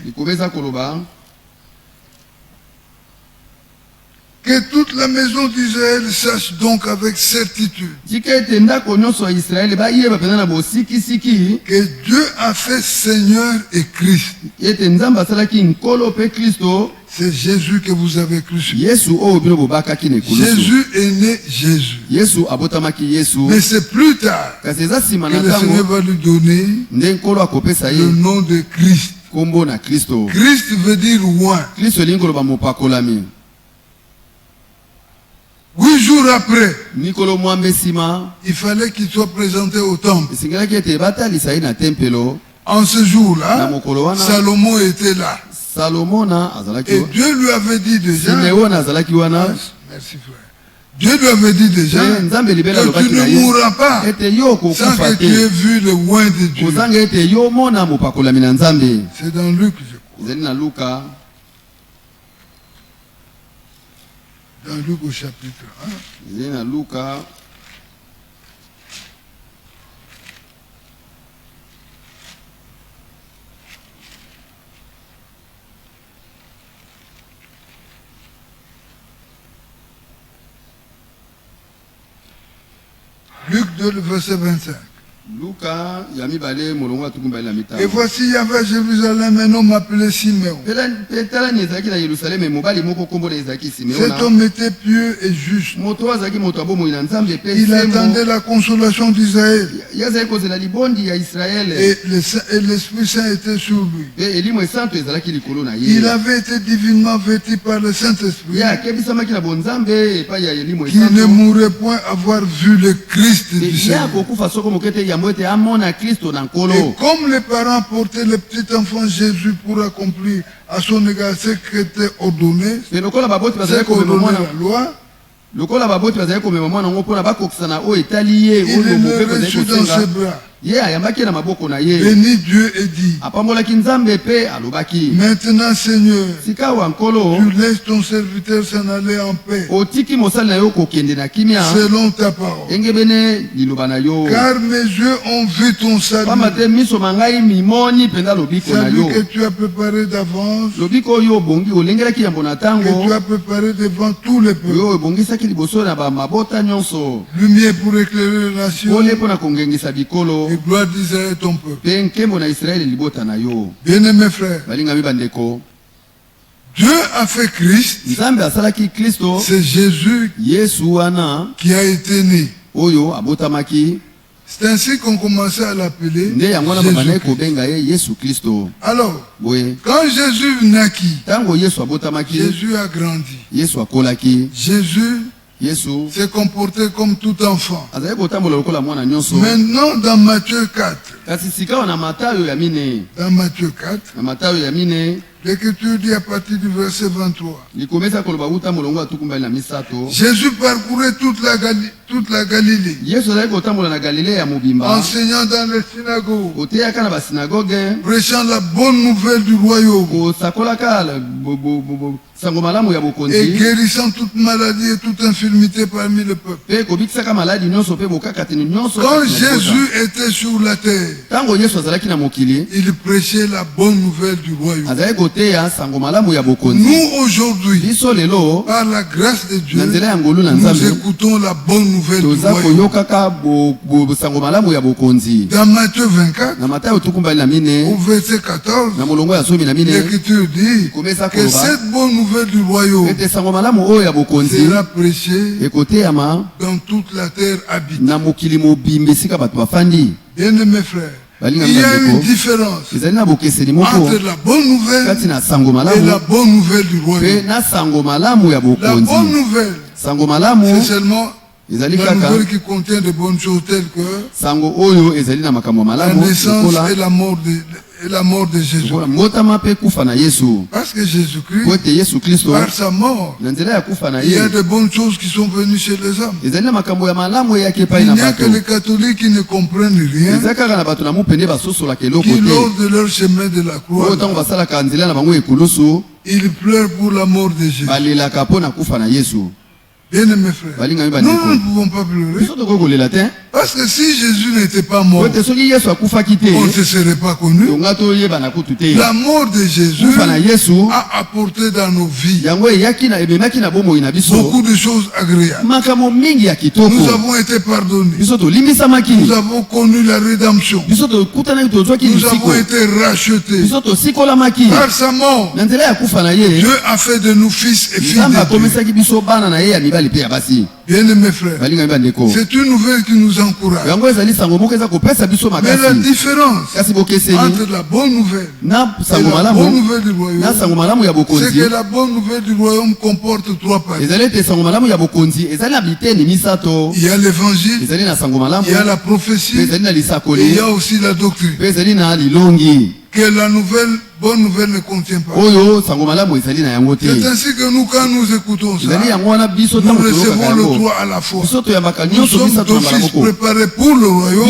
que toute la maison d'Israël sache donc avec certitude que Dieu a fait Seigneur et Christ. C'est Jésus que vous avez crucifié. Jésus est né Jésus. Mais c'est plus tard que le Seigneur va lui donner le nom de Christ. Christ veut dire roi. 8 jours après, il fallait qu'il soit présenté au temple. En ce jour-là, Salomon était là. Et Dieu lui avait dit déjà, merci frère, Dieu lui avait dit déjà que tu ne mourras pas sans que tu aies vu le roi de Dieu. C'est dans Luc, je crois. Dans Luc au chapitre 1. Luc 2, le verset 25. Et voici, il y avait à Jérusalem un homme appelé Siméon. Cet homme était pieux et juste. Il attendait la consolation d'Israël. Et l'Esprit Saint était sur lui. Il avait été divinement vêtu par le Saint-Esprit, qui ne mourrait point avoir vu le Christ du Seigneur. Et comme les parents portaient le petit enfant Jésus pour accomplir à son égard ce qui était ordonné, c'est qu'ordonnait la loi, il le reçut dans ses bras. Bénis Dieu et dit. Maintenant, Seigneur, tu laisses ton serviteur s'en aller en paix. Selon ta parole. Car mes yeux ont vu ton salut. Salut que tu as préparé d'avance. Que tu as préparé devant tous les peuples. Lumière pour éclairer les nations. Et gloire d'Israël ton peuple. Bien-aimés frères, Dieu a fait Christ. C'est Jésus qui a été né. C'est ainsi qu'on commençait à l'appeler Jésus. Alors, quand Jésus naquit, Jésus a grandi. Jésus s'est comporté comme tout enfant. Maintenant, dans Matthieu 4, l'Écriture dit à partir du verset 23. Jésus parcourait toute la Galilée, enseignant dans les synagogues, prêchant la bonne nouvelle du royaume, et guérissant toute maladie et toute infirmité parmi le peuple. Quand Jésus était sur la terre, il prêchait la bonne nouvelle du royaume. Nous aujourd'hui, par la grâce de Dieu, nous écoutons la bonne nouvelle du royaume. Dans Matthieu 24, au verset 14, l'Écriture dit que cette bonne nouvelle du royaume sera prêchée dans toute la terre habitée. Bien-aimés frères, il y a une différence entre la bonne nouvelle et la bonne nouvelle du royaume. La bonne nouvelle, c'est seulement la nouvelle qui contient de bonnes choses telles que la naissance et la mort de Jésus. Parce que Jésus-Christ, par sa mort, il y a de bonnes choses qui sont venues chez les hommes. Il n'y a que les catholiques qui ne comprennent rien, qui lors de leur chemin de la croix, ils pleurent pour la mort de Jésus. Bien-aimés frères, nous ne pouvons pas pleurer. Parce que si Jésus n'était pas mort, on ne se serait pas connu. La mort de Jésus a apporté dans nos vies beaucoup de choses agréables. Nous avons été pardonnés. Nous avons connu la rédemption. Nous avons été rachetés. Par sa mort, Dieu a fait de nous fils et filles de Dieu. Bien-aimés frères, c'est une nouvelle qui nous encourage. Mais la différence entre la bonne nouvelle et la bonne nouvelle du royaume, c'est que la bonne nouvelle du royaume comporte trois parties. Il y a l'évangile, il y a la prophétie, et il y a aussi la doctrine que la bonne nouvelle ne contient pas. C'est ainsi que nous, quand nous écoutons ça, nous recevons le droit à la foi. Nous sommes d'office préparés pour le royaume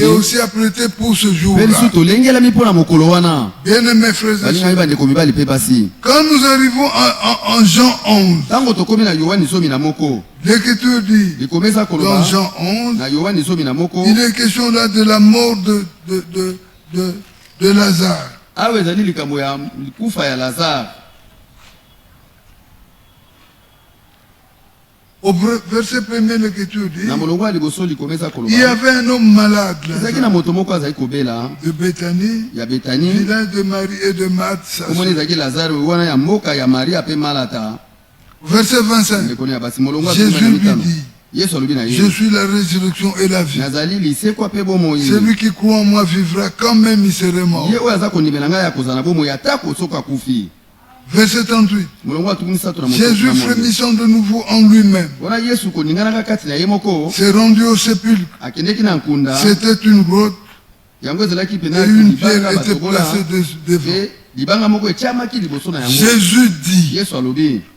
et aussi apprêtés pour ce jour-là. Bien-aimés frères et sœurs, quand nous arrivons en Jean 11, l'Écriture dit, dans Jean 11, il est question là de la mort de Lazare. Au verset 1er, l'Écriture dit, il y avait un homme malade de Béthanie, village de Marie et de Marthe. Verset 25, Jésus lui dit, je suis la résurrection et la vie. Celui qui croit en moi vivra quand même il serait mort. Verset 38. Jésus frémissant de nouveau en lui-même s'est rendu au sépulcre. C'était une grotte et une pierre était placée devant. Jésus dit,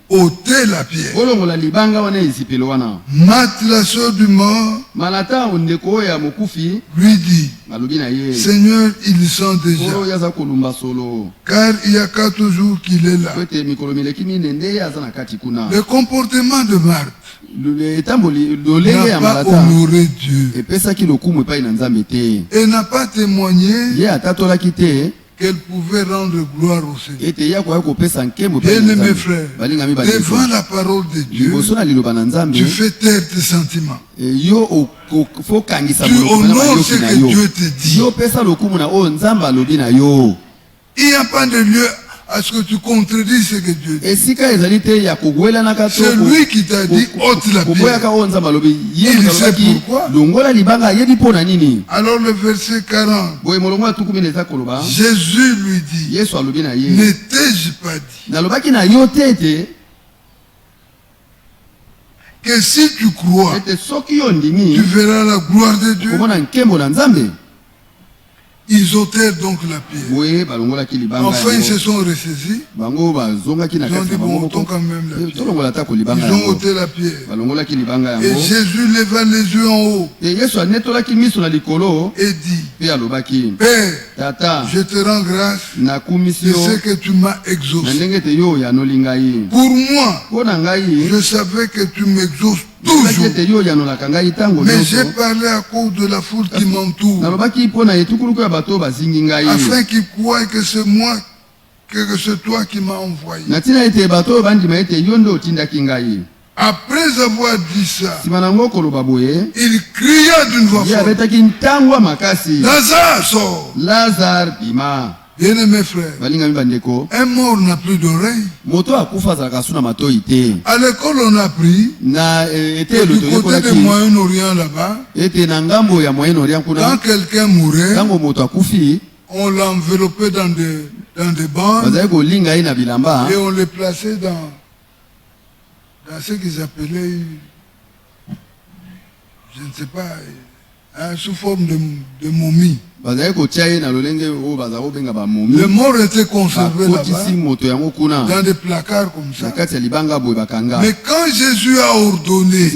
ôter la pierre. Marthe, la sœur du mort, lui dit, Seigneur, ils sont déjà, car il y a 4 jours qu'il est là. Le comportement de Marthe n'a pas honoré Dieu et n'a pas témoigné qu'elle pouvait rendre gloire au Seigneur. Bien-aimés frères, devant la parole de Dieu, tu fais taire tes sentiments. Tu honores ce que Dieu te dit. Il n'y a pas de lieu à ce que tu contredis ce que Dieu dit. C'est lui qui t'a dit ôte la pierre. Il sait pourquoi. Alors le verset 40, Jésus lui dit, ne t'ai-je pas dit que si tu crois, tu verras la gloire de Dieu. Ils ôtèrent donc la pierre. Enfin, ils se sont ressaisis. Ils ont dit, bon, ôtons quand même la pierre. Ils ont ôté la pierre. Et Jésus leva les yeux en haut et dit, Père, je te rends grâce de ce que tu m'as exaucé. Pour moi, je savais que tu m'exauces toujours. Mais j'ai parlé à cause de la foule qui m'entoure, afin qu'ils croient que c'est moi, que c'est toi qui m'as envoyé. Après avoir dit ça, il cria d'une voix forte, Lazare, sort. Bien-aimés frères, un mort n'a plus d'oreille. À l'école, on a appris que du côté du Moyen-Orient là-bas, quand quelqu'un mourait, on l'enveloppait dans des bandes et on le plaçait dans ce qu'ils appelaient, je ne sais pas, sous forme de momie. Le mort était conservé là-bas, dans des placards comme ça. Mais quand Jésus a ordonné,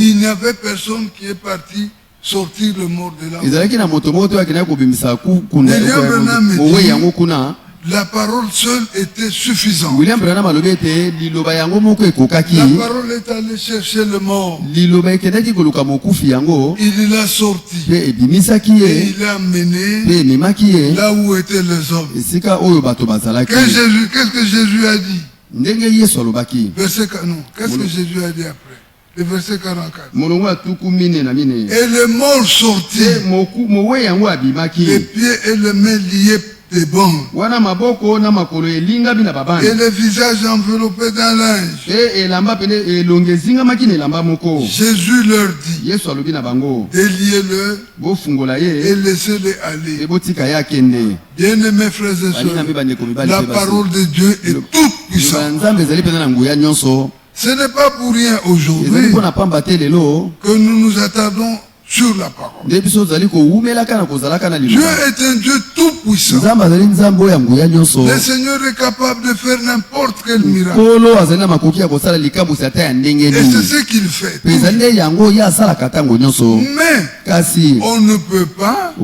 il n'y avait personne qui est parti sortir le mort de là. La parole seule était suffisante. La parole est allée chercher le mort. Il l'a sorti. Et il l'a amené là où étaient les hommes. Qu'est-ce que Jésus a dit? Qu'est-ce que Jésus a dit après? Le verset 44. Et le mort sortit, les pieds et les mains liés des bandes, et le visage enveloppé d'un linge. Jésus leur dit, déliez-le et laissez-les aller. Bien-aimés frères et sœurs, la parole de Dieu est toute puissante. Ce n'est pas pour rien aujourd'hui que nous nous attardons sur la parole. Dieu est un Dieu tout puissant. Le Seigneur est capable de faire n'importe quel miracle. Et c'est ce qu'il fait. Mais on ne peut pas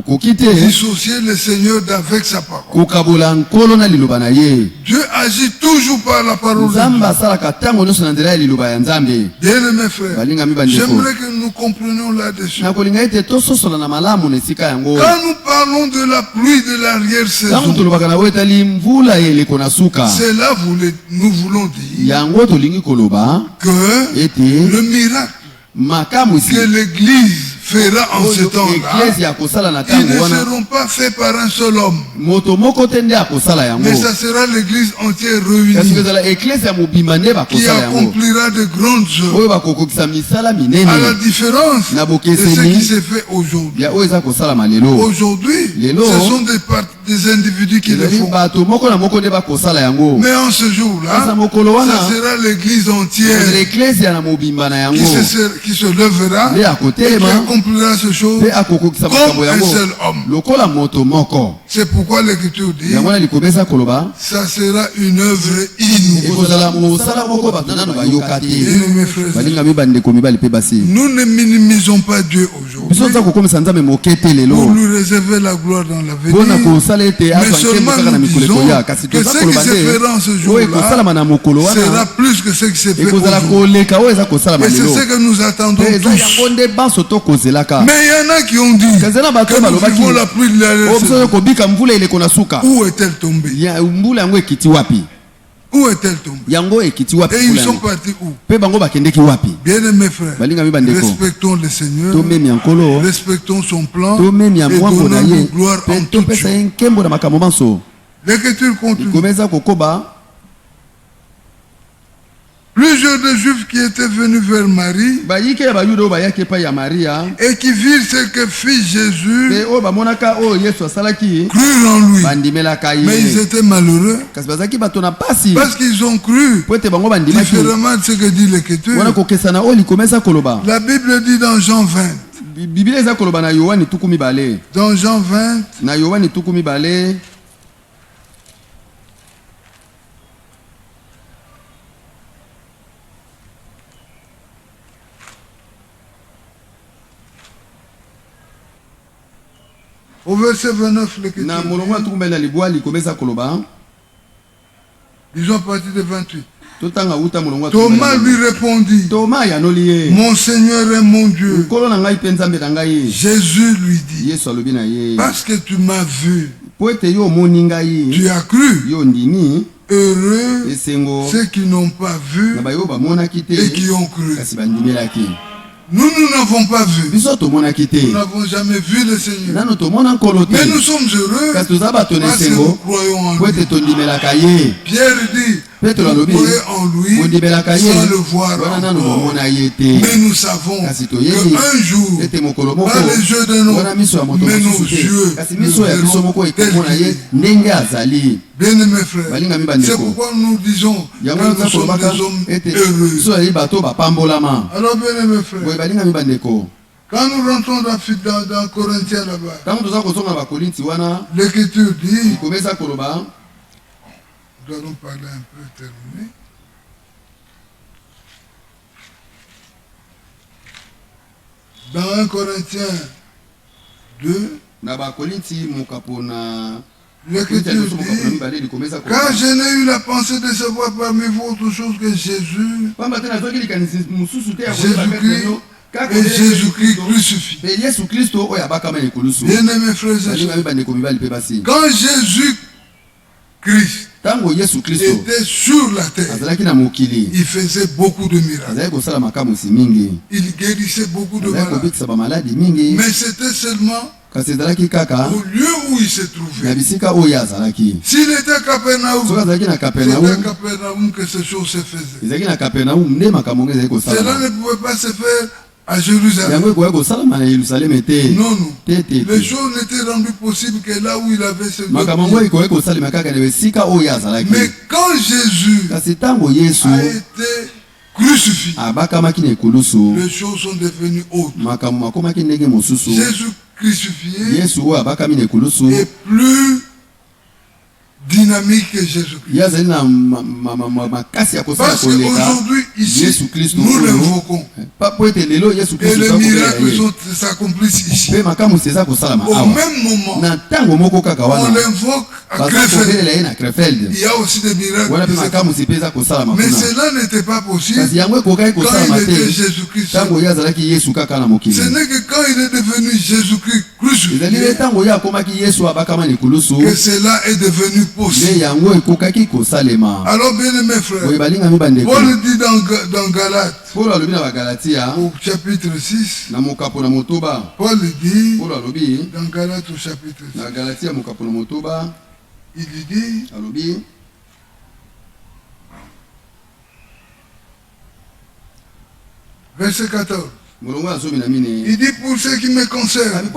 dissocier le Seigneur d'avec sa parole. Dieu agit toujours par la parole de Dieu. Bien-aimés frères, j'aimerais que nous comprenions là-dessus. Quand nous parlons de la pluie de l'arrière-saison, c'est là nous voulons dire que le miracle que l'Église fera en ce temps-là, ils ne seront pas faits par un seul homme, mais ça sera l'Église entière réunie qui accomplira de grandes œuvres, à la différence de ce qui s'est fait aujourd'hui. Aujourd'hui, ce sont des individus qui le font, mais en ce jour-là, ça sera l'Église entière qui se lèvera et qui accomplira ce chose comme un seul homme. C'est pourquoi l'Écriture dit, ça sera une œuvre Nous ne minimisons pas Dieu aujourd'hui pour lui réserver la gloire dans l'avenir, mais seulement nous disons que ce qui se fera en ce jour-là sera plus que ce qui se fait aujourd'hui. Et c'est ce que nous attendons tous. Mais il y en a qui ont dit que nous vivons la pluie de la saison. Où est-elle tombée? Où est-elle tombée? Et ils sont partis où? Bien-aimés frères, respectons le Seigneur, respectons son plan et donnons-nous gloire en toute chose. L'Écriture continue. Plusieurs des Juifs qui étaient venus vers Marie et qui virent ce que fit Jésus crurent en lui. Mais ils étaient malheureux parce qu'ils ont cru différemment de ce que dit l'Écriture. La Bible dit dans Jean 20. Dans Jean 20. Au verset 29, l'Écriture. Ils ont parti de 28. Thomas lui répondit, mon Seigneur et mon Dieu. Jésus lui dit, parce que tu m'as vu, tu as cru. Heureux ceux qui n'ont pas vu et qui ont cru. Nous n'avons pas vu. Nous n'avons jamais vu le Seigneur. Mais nous sommes heureux parce que nous croyons en lui. Pierre dit, nous croyons en lui sans le voir encore. Mais nous savons qu'un jour, par les yeux d'un homme, mais nos yeux, nous verrons tel qu'il est. Bien-aimés frères, c'est pourquoi nous disons que nous sommes des hommes heureux. Alors bien-aimés frères, quand nous rentrons dans Corinthiens là-bas, l'Écriture dit, nous allons parler un peu, terminer. Dans 1 Corinthiens 2, l'Écriture dit, car je n'ai eu la pensée de savoir parmi vous autre chose que Jésus, et Jésus-Christ crucifié. Bien-aimés frères et sœurs, quand Jésus-Christ était sur la terre, il faisait beaucoup de miracles. Il guérissait beaucoup de malades. Mais c'était seulement au lieu où il se trouvait. S'il était à Capernaum, c'était à Capernaum que ces choses se faisaient. Cela ne pouvait pas se faire à Jérusalem. Non, non. Les choses n'étaient rendues possibles que là où il avait ce lieu. Mais quand Jésus a été crucifié, les choses sont devenues autres. Jésus crucifié est plus dynamique que Jésus-Christ. Parce qu'aujourd'hui, ici, nous l'invoquons. Et les miracles s'accomplissent ici. Au même moment, on l'invoque à Krefeld. Il y a aussi des miracles. Mais cela n'était pas possible quand il était Jésus-Christ. Ce n'est que quand il est devenu Jésus-Christ crucifié que cela est devenu possible. Alors bien mes frères, Paul dit dans Galates, au chapitre 6, Paul dit dans Galates au chapitre 6, il dit, verset 14, Il dit pour ce qui me concerne,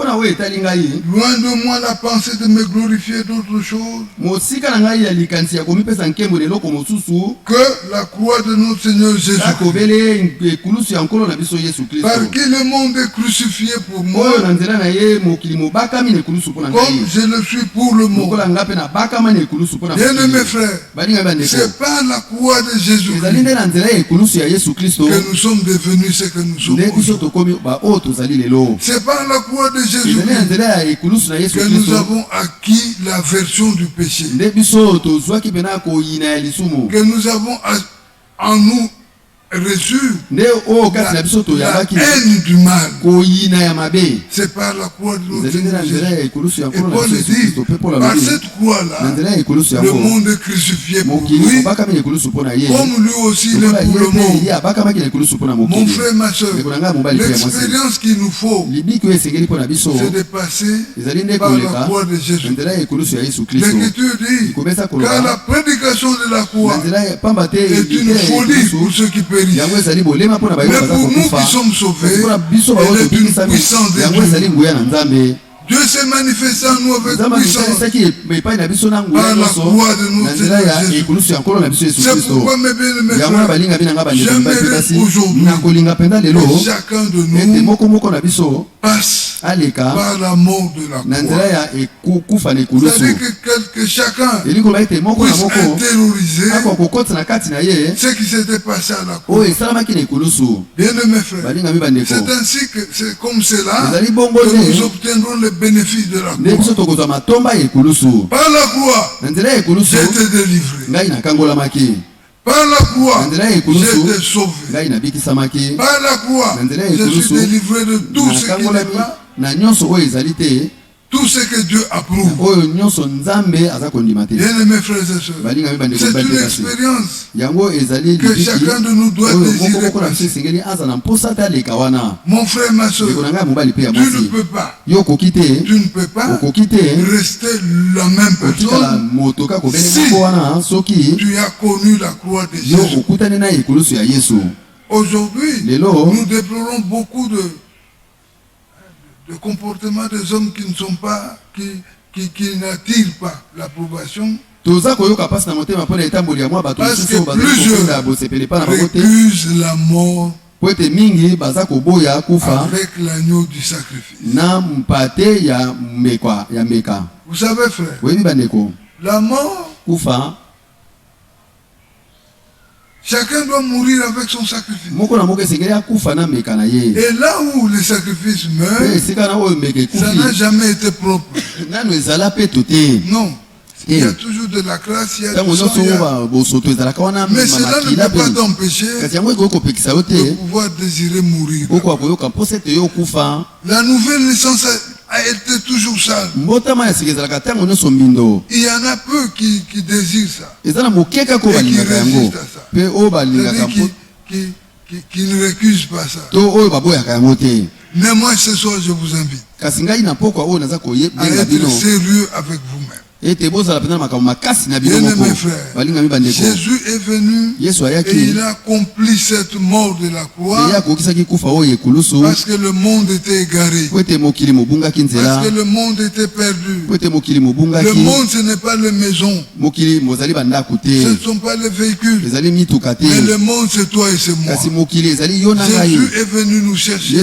loin de moi la pensée de me glorifier d'autres choses que la croix de notre Seigneur Jésus-Christ, par qui le monde est crucifié pour moi, comme je le suis pour le monde. Bien-aimés frères, c'est par la croix de Jésus-Christ que nous sommes devenus ce que nous sommes. C'est par la croix de Jésus-Christ que nous avons acquis la version du péché. Que nous avons en nous reçu la haine du mal. C'est par la croix de notre Seigneur Jésus. Et Paul dit, par cette croix-là, le monde est crucifié pour lui, comme lui aussi il est pour le monde. Mon frère, ma soeur, l'expérience qu'il nous faut, c'est de passer par la croix de Jésus. L'Écriture dit, car la prédication de la croix est une folie pour ceux qui périssent. Mais pour nous qui sommes sauvés, elle est une puissance de Dieu. Dieu s'est manifesté en nous avec puissance par la croix de notre Seigneur Jésus. C'est pourquoi mes bien-aimés frères, j'aimerais aujourd'hui que chacun de nous passe par la mort de la croix. C'est-à-dire que chacun puisse intérioriser ce qui s'était passé à la croix. Bien-aimés frères, c'est ainsi que c'est comme cela que nous obtiendrons le bénéfice de la croix. Par la croix, j'ai été délivré. Par la croix, j'ai été sauvé. Par la croix, je suis délivré de tout ce qui n'est pas, tout ce que Dieu approuve. Bien-aimés frères et sœurs, c'est une expérience que chacun de nous doit désirer passer. Mon frère, ma soeur, tu ne peux pas rester la même personne si tu as connu la croix de Jésus. Aujourd'hui, nous déplorons beaucoup de comportements des hommes qui ne sont pas, qui n'attirent pas l'approbation. Parce que plusieurs récusent la mort avec l'agneau du sacrifice. Vous savez, frère, la mort, chacun doit mourir avec son sacrifice. Et là où le sacrifice meurt, ça n'a jamais été propre. Non. Il y a toujours de la grâce, il y a du sang, mais cela ne peut pas t'empêcher de pouvoir désirer mourir. La nouvelle naissance a été toujours sale. Il y en a peu qui désirent ça et qui résistent à ça. C'est-à-dire qui ne récusent pas ça. Mais moi ce soir je vous invite à être sérieux avec vous-même. Bien-aimés frères, Jésus est venu et il a accompli cette mort de la croix parce que le monde était égaré, parce que le monde était perdu. Le monde, ce n'est pas les maisons, ce ne sont pas les véhicules, mais le monde c'est toi et c'est moi. Jésus est venu nous chercher.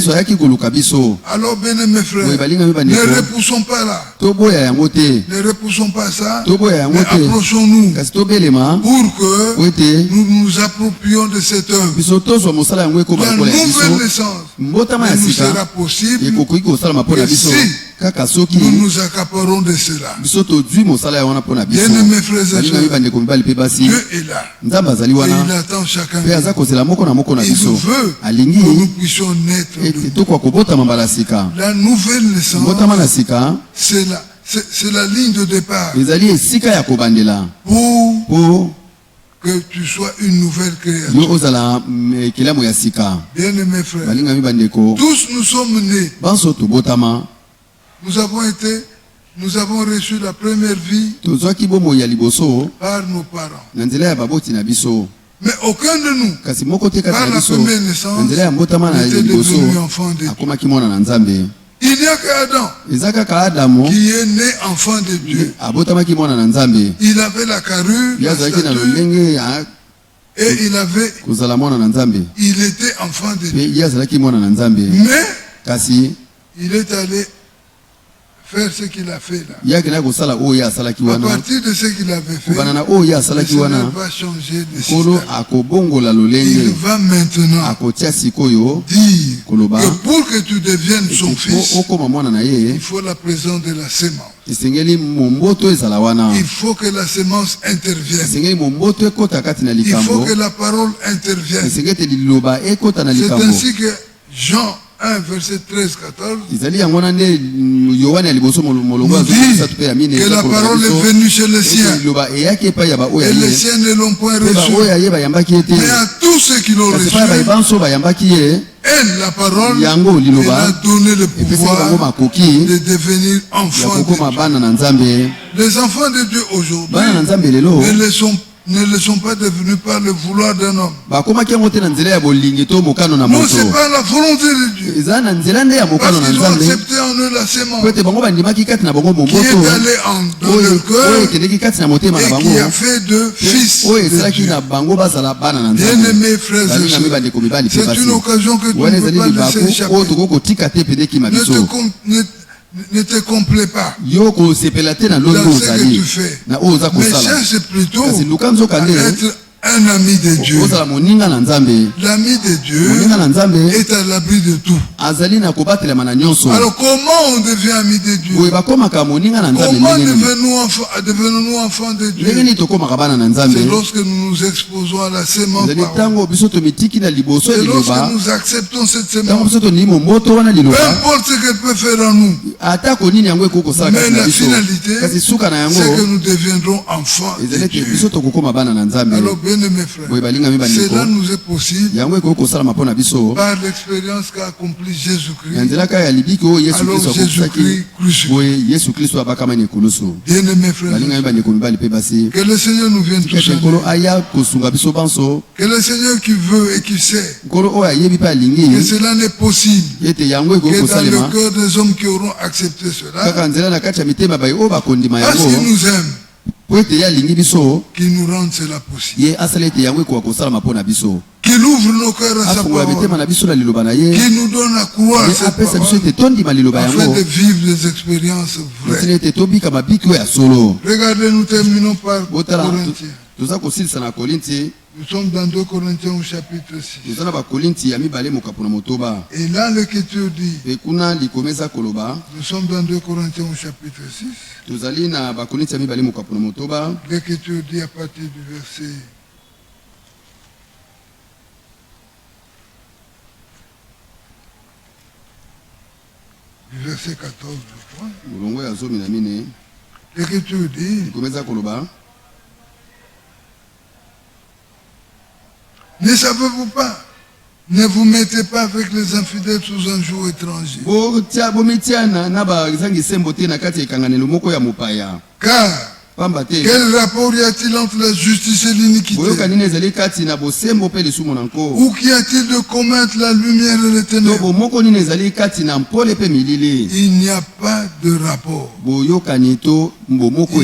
Alors bien-aimés frères, ne repoussons pas là, ne repoussons pas ça, mais approchons-nous pour que nous nous approprions de cette œuvre. La nouvelle naissance nous sera possible si nous nous accaparons de cela. Bien-aimés frères et sœurs, Dieu est là et il attend chacun de nous. Il veut que nous puissions naître de nouveau. La nouvelle naissance, c'est la ligne de départ pour que tu sois une nouvelle créature. Bien-aimés frères, tous nous sommes nés. Nous avons reçu la première vie par nos parents. Mais aucun de nous, par la première naissance, n'était devenu enfant de Dieu. Il n'y a qu'Adam qui est né enfant de Dieu. Il avait la carrure, la stature, et il était enfant de Dieu. Mais il est allé faire ce qu'il a fait là. À partir de ce qu'il avait fait, le Seigneur va changer de système. Il va maintenant dire que pour que tu deviennes son fils, il faut la présence de la sémence. Il faut que la sémence intervienne. Il faut que la parole intervienne. C'est ainsi que Jean 1, verset 13-14 nous dit que la parole est venue chez les siens et les siens ne l'ont point reçue, mais à tous ceux qui l'ont reçu, elle, la parole, elle a donné le pouvoir de devenir enfants de Dieu. Les enfants de Dieu aujourd'hui ne le sont pas devenus par le vouloir d'un homme. Non, c'est pas la volonté de Dieu. Parce qu'ils ont accepté en eux la sémence qui est allée dans leur cœur et qui a fait de fils de Dieu. Bien-aimés frères et sœurs, c'est une occasion que tu ne peux pas laisser échapper. Ne te complais pas dans ce que tu fais, mais cherche plutôt à être un ami de Dieu. L'ami de Dieu est à l'abri de tout. Alors comment on devient ami de Dieu? Comment devenons-nous enfants de Dieu? C'est lorsque nous nous exposons à la sémence parole. C'est lorsque nous acceptons cette sémence. Peu importe ce qu'elle peut faire en nous. Mais la finalité, c'est que nous deviendrons enfants de Dieu. Alors bien-aimés frères, cela nous est possible par l'expérience qu'a accomplie Jésus-Christ. Alors Jésus-Christ crucifié. Bien-aimés frères, que le Seigneur nous vienne tous aider. Que le Seigneur qui veut et qui sait que cela n'est possible que dans le cœur des hommes qui auront accepté cela, parce qu'il nous aime, qu'il nous rende cela possible, qu'il ouvre nos cœurs à sa parole, qu'il nous donne la croire à cette parole, afin de vivre des expériences vraies. Regardez, nous terminons par Corinthiens. Nous sommes dans 2 Corinthiens au chapitre 6. Et là, l'Écriture dit, nous sommes dans 2 Corinthiens au chapitre 6. L'Écriture dit à partir du verset 14, je crois. L'Écriture dit, ne savez-vous pas? Ne vous mettez pas avec les infidèles sous un joug étranger. Car quel rapport y a-t-il entre la justice et l'iniquité? Ou qu'y a-t-il de commun entre la lumière et les ténèbres? Il n'y a pas de rapport. Il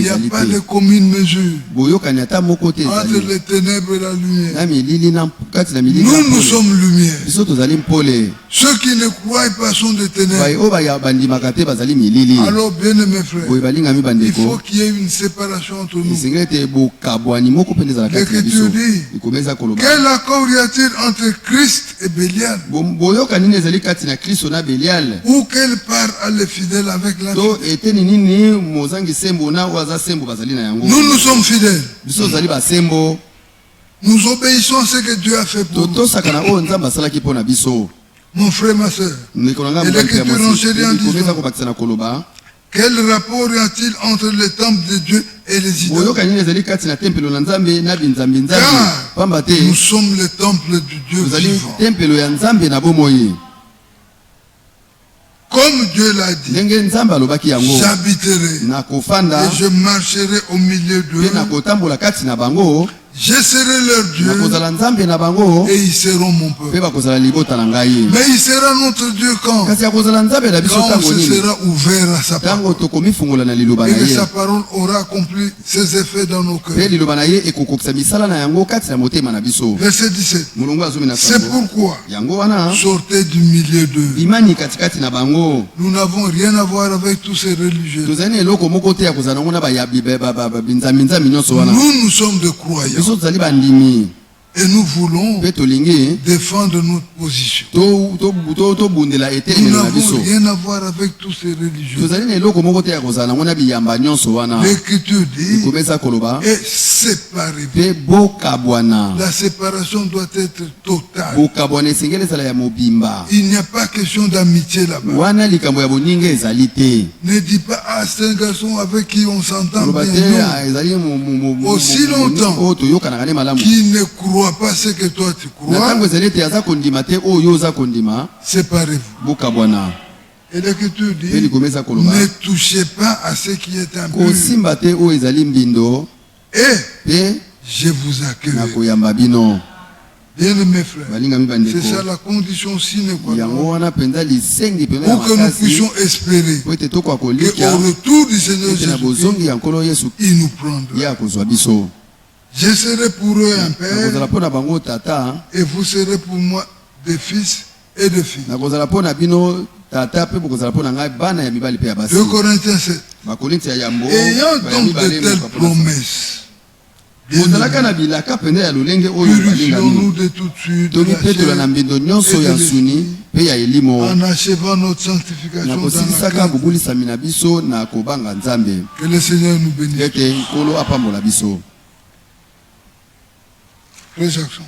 n'y a pas de commune mesure entre les ténèbres et la lumière. Nous sommes lumière. Ceux qui ne croient pas sont des ténèbres. Alors bien aimés frères, il faut qu'il y ait une séparation entre nous. L'Écriture dit, quel accord y a-t-il entre Christ et Bélial? Ou quelle part a les fidèles avec l'infidèle? Nous sommes fidèles. Nous obéissons à ce que Dieu a fait pour nous. Mon frère, ma soeur, et l'Écriture enchaîne en disant, quel rapport y a-t-il entre le temple de Dieu et les idoles? Car nous sommes le temple du Dieu vivant. Comme Dieu l'a dit, j'habiterai et je marcherai au milieu d'eux Je serai leur Dieu et ils seront mon peuple. Mais il sera notre Dieu quand on se sera ouvert à sa parole et que sa parole aura accompli ses effets dans nos cœurs. Verset 17. C'est pourquoi sortez du milieu d'eux. Nous n'avons rien à voir avec tous ces religieux. Nous sommes de croyants. Et nous voulons défendre notre position. Nous n'avons rien à voir avec tous ces religieux. L'Écriture dit et séparez-vous. La séparation doit être totale. Il n'y a pas question d'amitié là-bas. Ne dis pas ah c'est un garçon avec qui on s'entend bien. Aussi longtemps qu'il ne croit pas ce que toi tu crois, séparez-vous. Et l'Écriture dit ne touchez pas à ce qui est impur. Et je vous accueille. Bien-aimés frères, c'est ça la condition sine qua non pour que nous puissions espérer qu'au retour du Seigneur Jésus, il nous prendra. Je serai pour eux un père et vous serez pour moi des fils et des filles. 2 Corinthiens 7. Ayant donc de telles promesses, purifions-nous de toute suite en achevant notre sanctification dans la crainte. Que le Seigneur nous bénisse. Frère Jackson.